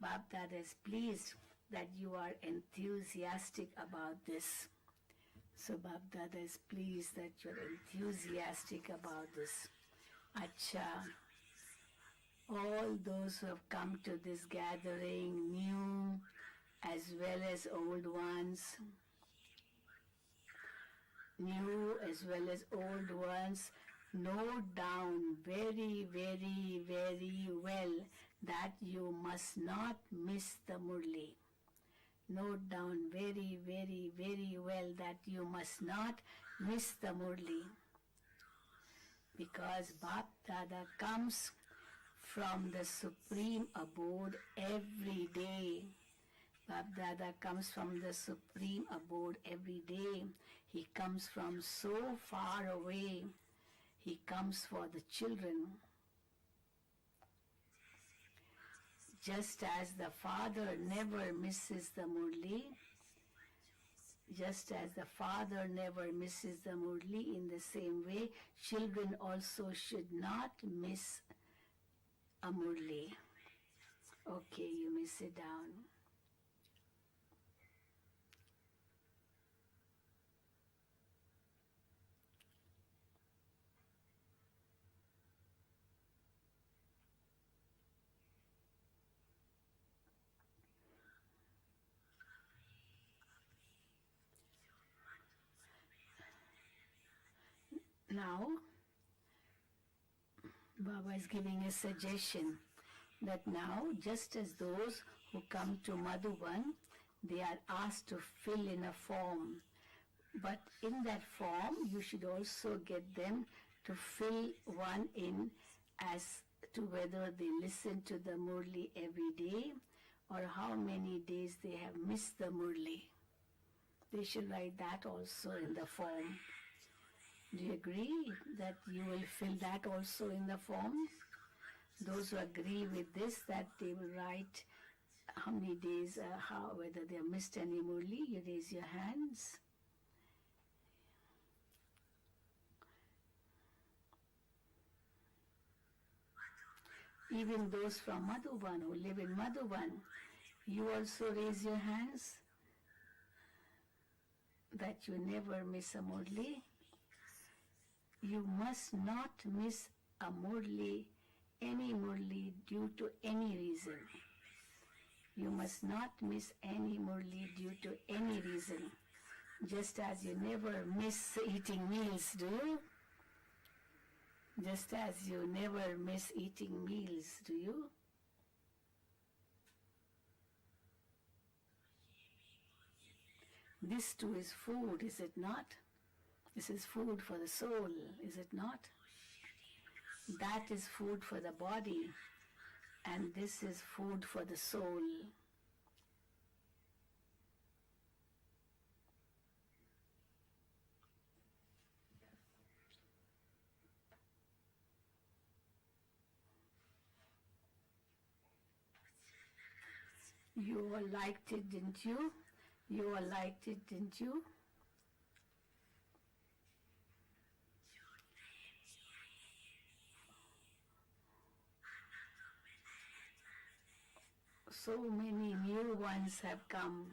BapDada is pleased that you are enthusiastic about this. So BapDada is pleased that you are enthusiastic about this. Acha. All those who have come to this gathering, new as well as old ones, new as well as old ones, note down very, very, very well that you must not miss the Murli. Note down very, very, very well that you must not miss the Murli. Because BapDada comes from the Supreme Abode every day. BapDada comes from the Supreme Abode every day. He comes from so far away. He comes for the children. Just as the father never misses the Murli, just as the father never misses the Murli, in the same way, children also should not miss a murli. Okay, you may sit down. Now, Baba is giving a suggestion that now, just as those who come to Madhuban, they are asked to fill in a form. But in that form, you should also get them to fill one in as to whether they listen to the Murli every day or how many days they have missed the Murli. They should write that also in the form. Do you agree that you will fill that also in the form? Those who agree with this, that they will write how many days, whether they have missed any Murli, you raise your hands. Even those from Madhuban who live in Madhuban, you also raise your hands that you never miss a Murli. You must not miss a Murli, any Murli due to any reason. You must not miss any Murli due to any reason. Just as you never miss eating meals, do you? Just as you never miss eating meals, do you? This too is food, is it not? This is food for the soul, is it not? That is food for the body, and this is food for the soul. You all liked it, didn't you? You all liked it, didn't you? So many new ones have come.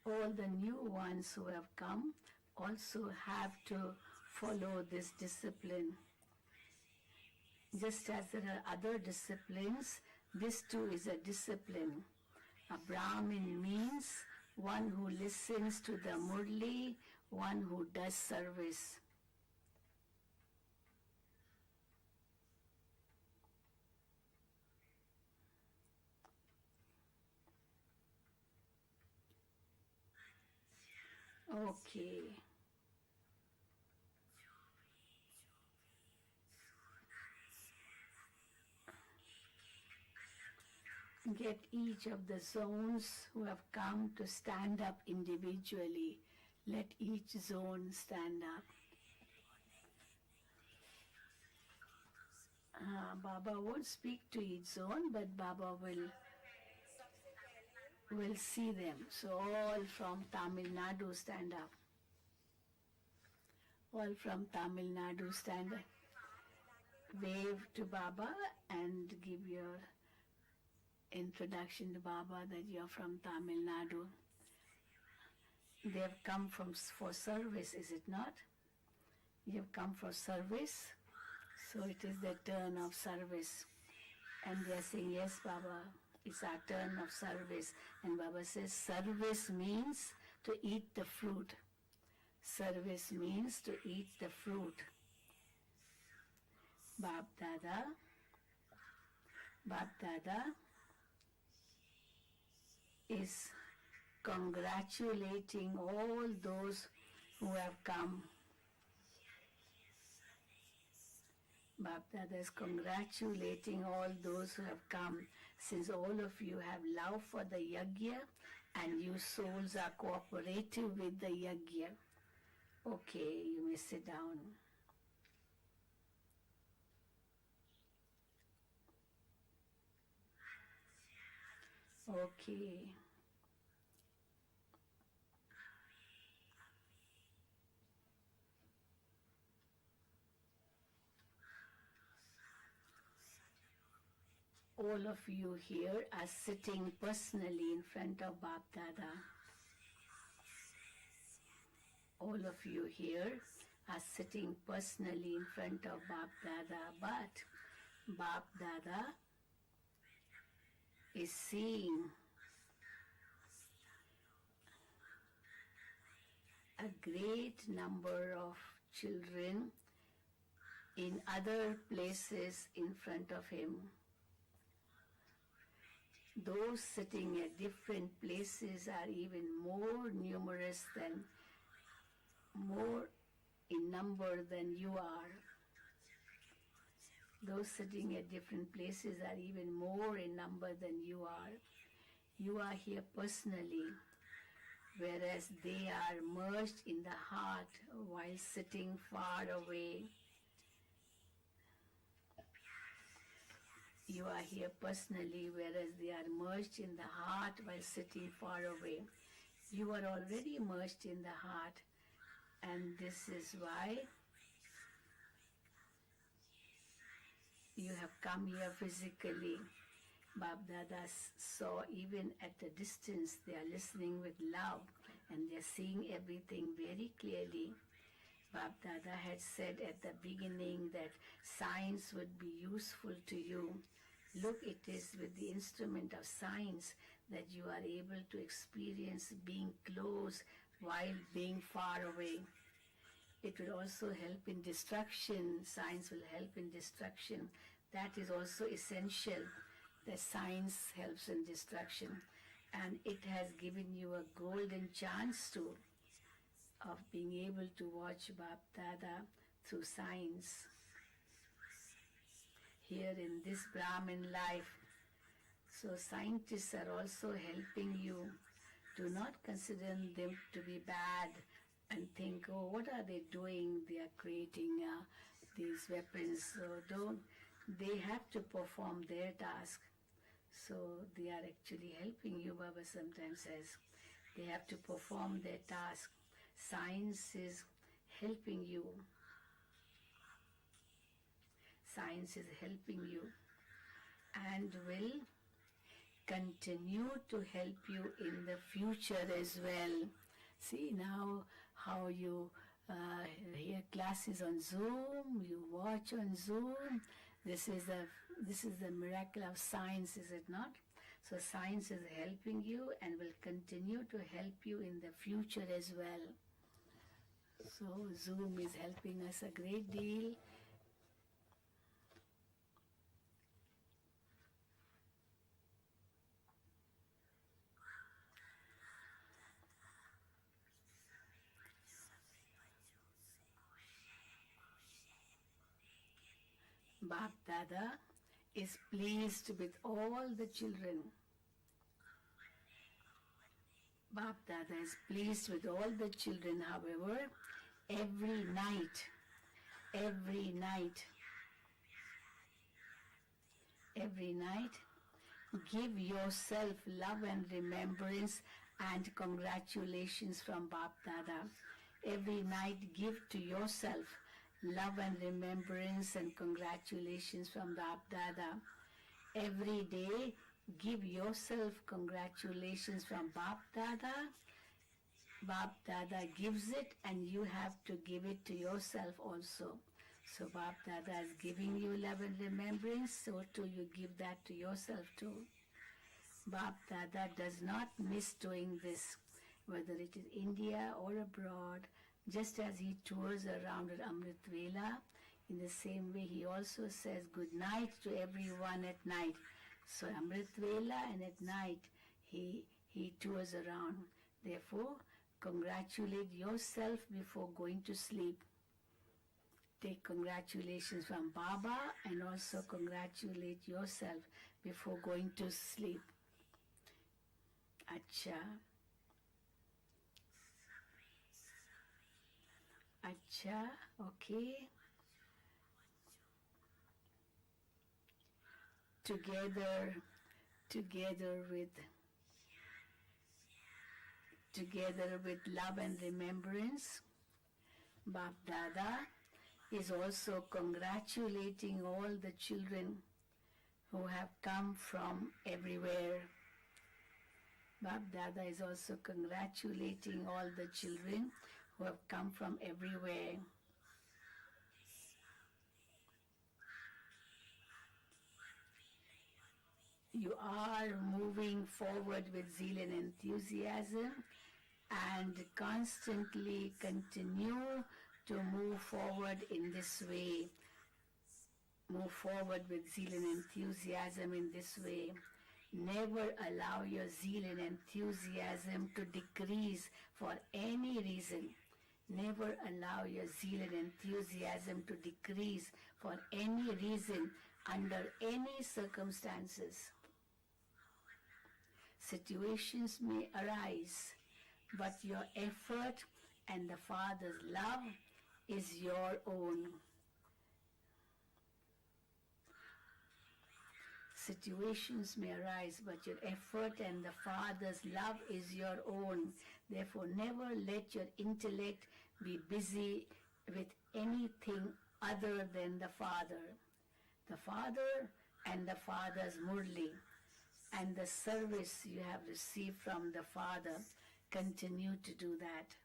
All the new ones who have come also have to follow this discipline. Just as there are other disciplines, this too is a discipline. A Brahmin means one who listens to the Murli, one who does service. Okay. Get each of the zones who have come to stand up individually. Let each zone stand up. Baba won't speak to each zone, but Baba will see them. So all from Tamil Nadu stand up. All from Tamil Nadu stand up. Wave to Baba and give your introduction to Baba that you're from Tamil Nadu. They have come for service, is it not? You have come for service, so it is their turn of service. And they are saying, yes, Baba, it's our turn of service. And Baba says, service means to eat the fruit. Service means to eat the fruit. BapDada is congratulating all those who have come. BapDada is congratulating all those who have come, since all of you have love for the yajna and you souls are cooperative with the yajna. Okay, you may sit down. Okay. all of you here are sitting personally in front of BapDada. All of you here are sitting personally in front of BapDada, but BapDada is seeing a great number of children in other places in front of him. Those sitting at different places are even more numerous than, more in number than you are. Those sitting at different places are even more in number than you are. You are here personally, whereas they are merged in the heart while sitting far away. You are here personally, whereas they are merged in the heart while sitting far away. You are already merged in the heart, and this is why you have come here physically. BapDada saw even at a distance, they are listening with love and they are seeing everything very clearly. BapDada had said at the beginning that science would be useful to you. Look, it is with the instrument of science that you are able to experience being close while being far away. It will also help in destruction. Science will help in destruction. That is also essential, that science helps in destruction. And it has given you a golden chance too of being able to watch BapDada through science. Here in this Brahmin life. So scientists are also helping you. Do not consider them to be bad and think, oh, what are they doing? They are creating these weapons. So they have to perform their task. So they are actually helping you, Baba sometimes says. They have to perform their task. Science is helping you. Science is helping you and will continue to help you in the future as well. See now how you hear classes on Zoom, you watch on Zoom. This is the miracle of science, is it not? So science is helping you and will continue to help you in the future as well. So Zoom is helping us a great deal. BapDada is pleased with all the children. BapDada is pleased with all the children. However, every night, give yourself love and remembrance and congratulations from BapDada. Every night, give to yourself love and remembrance and congratulations from BapDada. Every day, give yourself congratulations from BapDada. BapDada gives it and you have to give it to yourself also. So BapDada is giving you love and remembrance, so too you give that to yourself too. BapDada does not miss doing this, whether it is India or abroad. Just as he tours around at Amrit Vela, in the same way he also says good night to everyone at night. So Amrit Vela and at night he tours around. Therefore, congratulate yourself before going to sleep. Take congratulations from Baba and also congratulate yourself before going to sleep. Acha. Acha, okay. Together with love and remembrance, BapDada is also congratulating all the children who have come from everywhere. BapDada is also congratulating all the children who have come from everywhere. You are moving forward with zeal and enthusiasm, and constantly continue to move forward in this way. Move forward with zeal and enthusiasm in this way. Never allow your zeal and enthusiasm to decrease for any reason. Never allow your zeal and enthusiasm to decrease for any reason, under any circumstances. Situations may arise, but your effort and the Father's love is your own. Situations may arise, but your effort and the Father's love is your own. Therefore, never let your intellect be busy with anything other than the Father. The Father and the Father's Murli and the service you have received from the Father, continue to do that.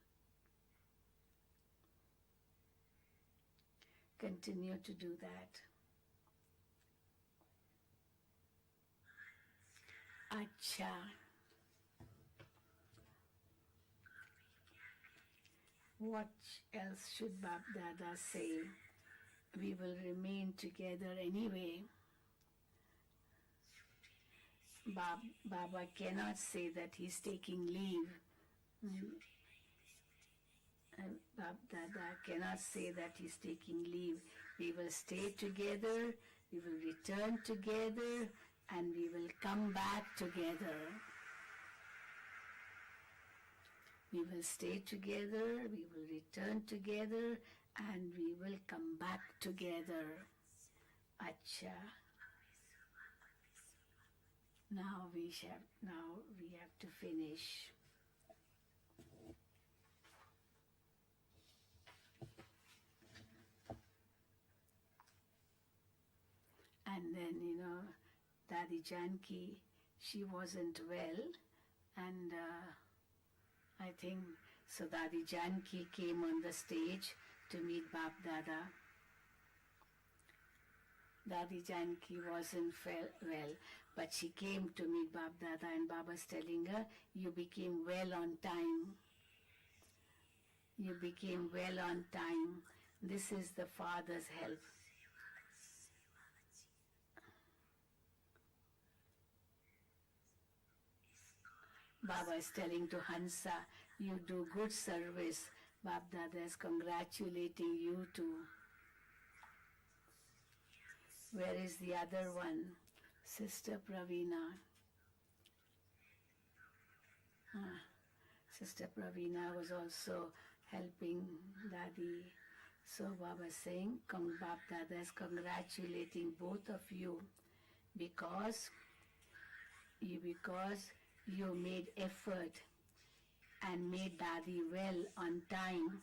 Continue to do that. Acha. What else should BapDada say? We will remain together anyway. Baba cannot say that he's taking leave. BapDada cannot say that he's taking leave. We will stay together, we will return together, and we will come back together. We will stay together, we will return together, and we will come back together. Acha. Now we have to finish. And then, Dadi Janki, she wasn't well, and I think so Dadi Janki came on the stage to meet BapDada. Dadi Janki wasn't well, but she came to meet BapDada, and Baba's telling her, you became well on time. You became well on time. This is the Father's help. Baba is telling to Hansa, you do good service. BapDada is congratulating you too. Where is the other one? Sister Pravina. Sister Pravina was also helping Dadi. So Baba is saying, BapDada is congratulating both of you because you made effort and made Dadi well on time,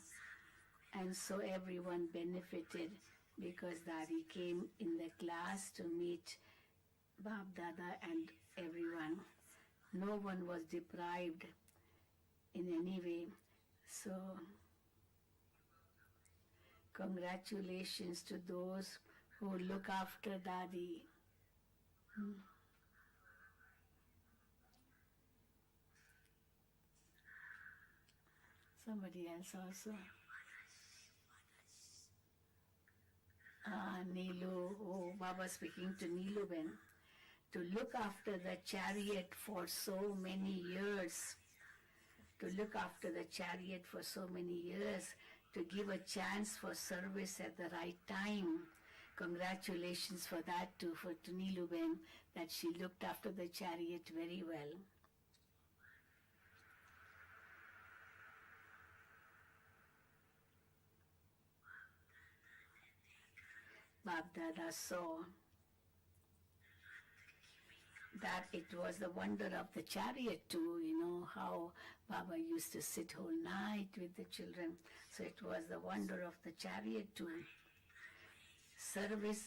and so everyone benefited because Dadi came in the class to meet BapDada and everyone. No one was deprived in any way. So congratulations to those who look after Dadi. Somebody else also. Neelu, Baba speaking to Neelu Ben. To look after the chariot for so many years. To look after the chariot for so many years. To give a chance for service at the right time. Congratulations for that too, to Neelu Ben, that she looked after the chariot very well. BapDada saw that it was the wonder of the chariot too, how Baba used to sit whole night with the children. So it was the wonder of the chariot too. Service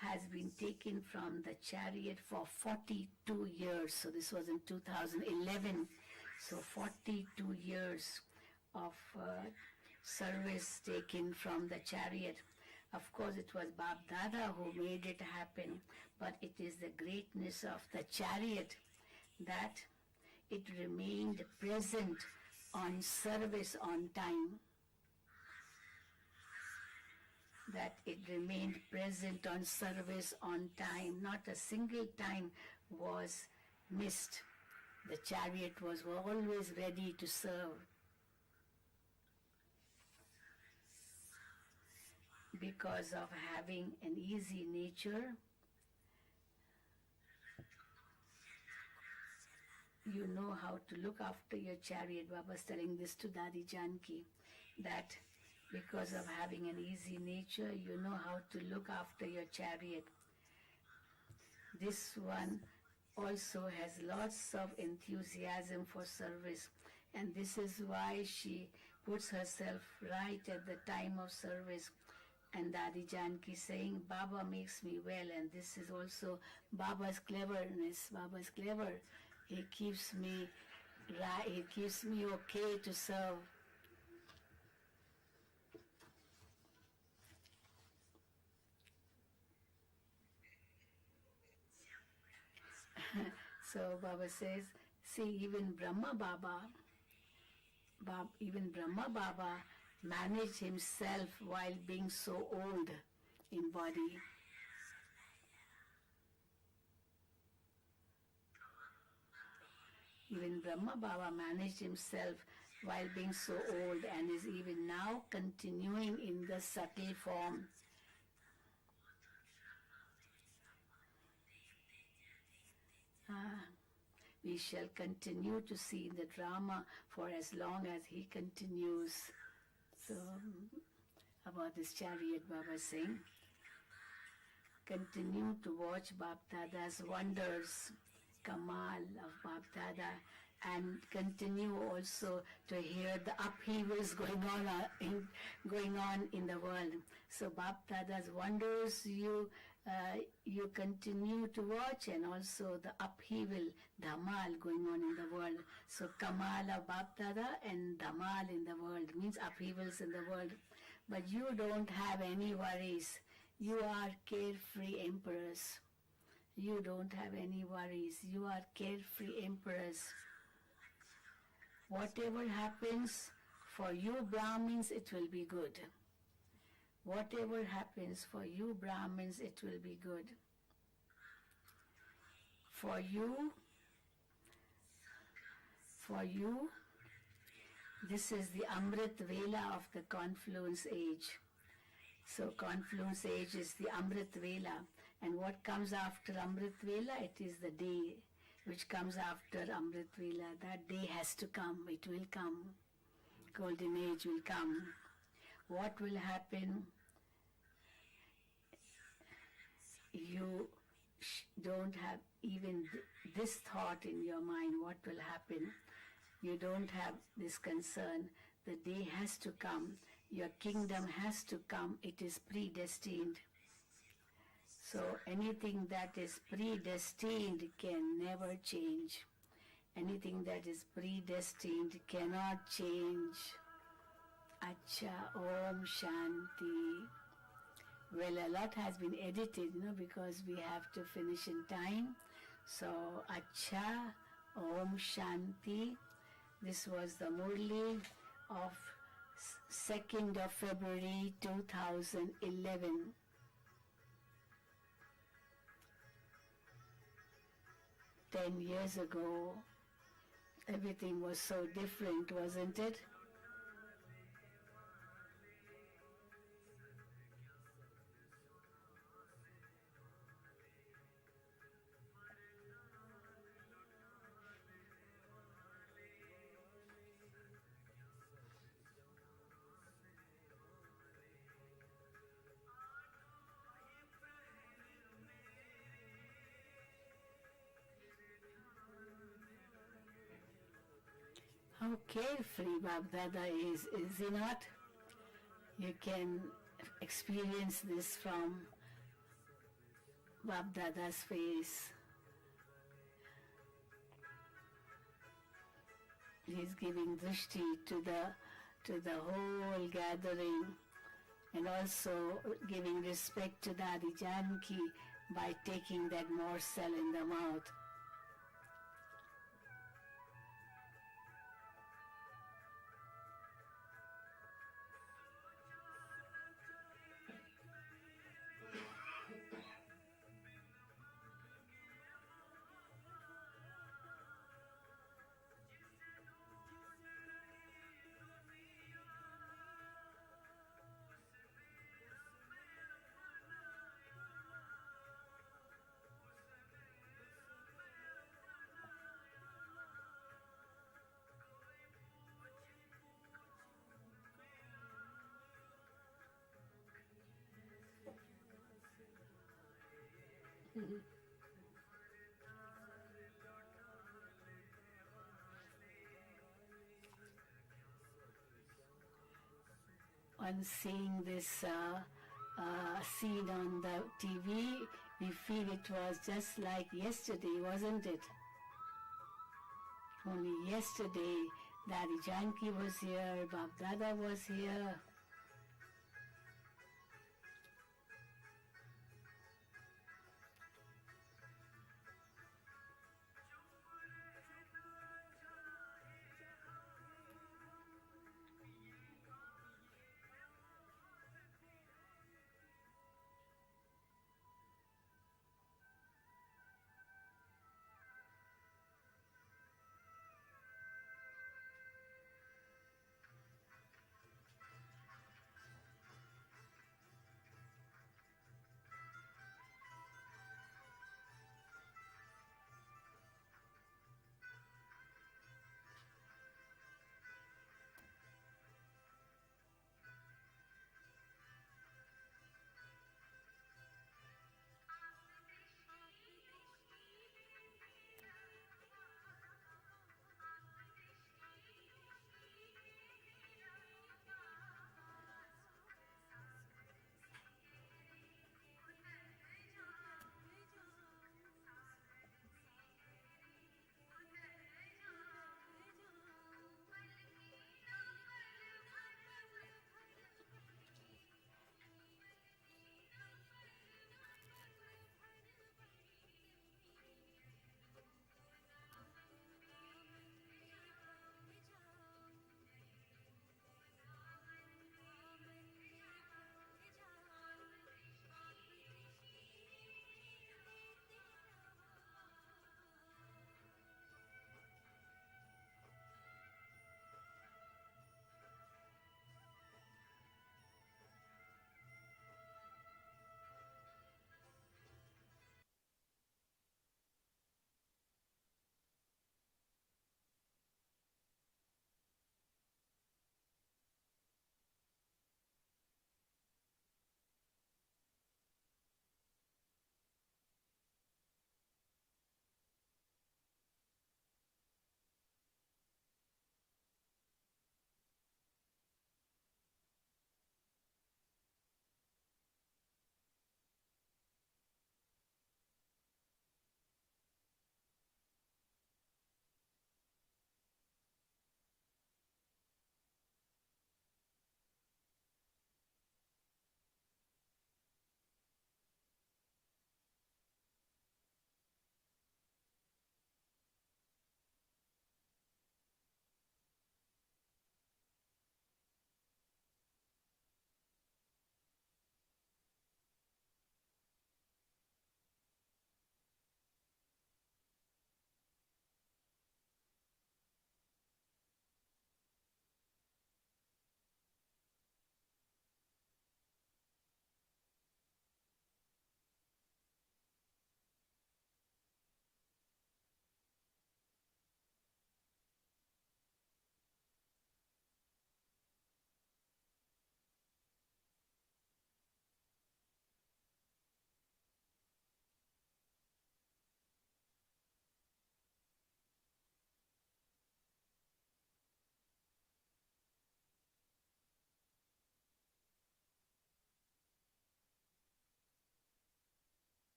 has been taken from the chariot for 42 years. So this was in 2011. So 42 years of service taken from the chariot. Of course, it was BapDada who made it happen, but it is the greatness of the chariot that it remained present on service on time. That it remained present on service on time. Not a single time was missed. The chariot was always ready to serve. Because of having an easy nature, you know how to look after your chariot. Baba's telling this to Dadi Janki, that because of having an easy nature, you know how to look after your chariot. This one also has lots of enthusiasm for service, and this is why she puts herself right at the time of service. And Dadi Janki saying, Baba makes me well, and this is also Baba's cleverness. Baba's clever. He keeps me right, he keeps me okay to serve. So Baba says, see, even Brahma Baba managed himself while being so old in body. Even Brahma Baba managed himself while being so old and is even now continuing in the subtle form. We shall continue to see the drama for as long as he continues. So, about this chariot, Baba saying, continue to watch BapDada's wonders, Kamal of BapDada, and continue also to hear the upheavals going on in the world. So BapDada's wonders you continue to watch, and also the upheaval, dhamal going on in the world. So Kamal of BapDada and dhamal in the world means upheavals in the world. But you don't have any worries. You are carefree emperors. You don't have any worries. You are carefree emperors. Whatever happens, for you Brahmins, it will be good. Whatever happens for you Brahmins, it will be good. For you, this is the Amrit Vela of the Confluence age. So Confluence age is the Amrit Vela. And what comes after Amrit Vela? It is the day which comes after Amrit Vela. That day has to come. It will come. Golden age will come. What will happen? You don't have even this thought in your mind, what will happen. You don't have this concern. The day has to come. Your kingdom has to come. It is predestined. So anything that is predestined can never change. Anything that is predestined cannot change. Acha, Om Shanti. Well, a lot has been edited, because we have to finish in time. So, Acha, Om Shanti. This was the Murli of 2nd of February 2011. Ten years ago, everything was so different, wasn't it? How carefree BapDada is he not? You can experience this from BapDada's face. He's giving drishti to the whole gathering, and also giving respect to Dadi Janki by taking that morsel in the mouth. On seeing this scene on the TV, we feel it was just like yesterday, wasn't it? Only yesterday, Dadi Janki was here, BapDada was here.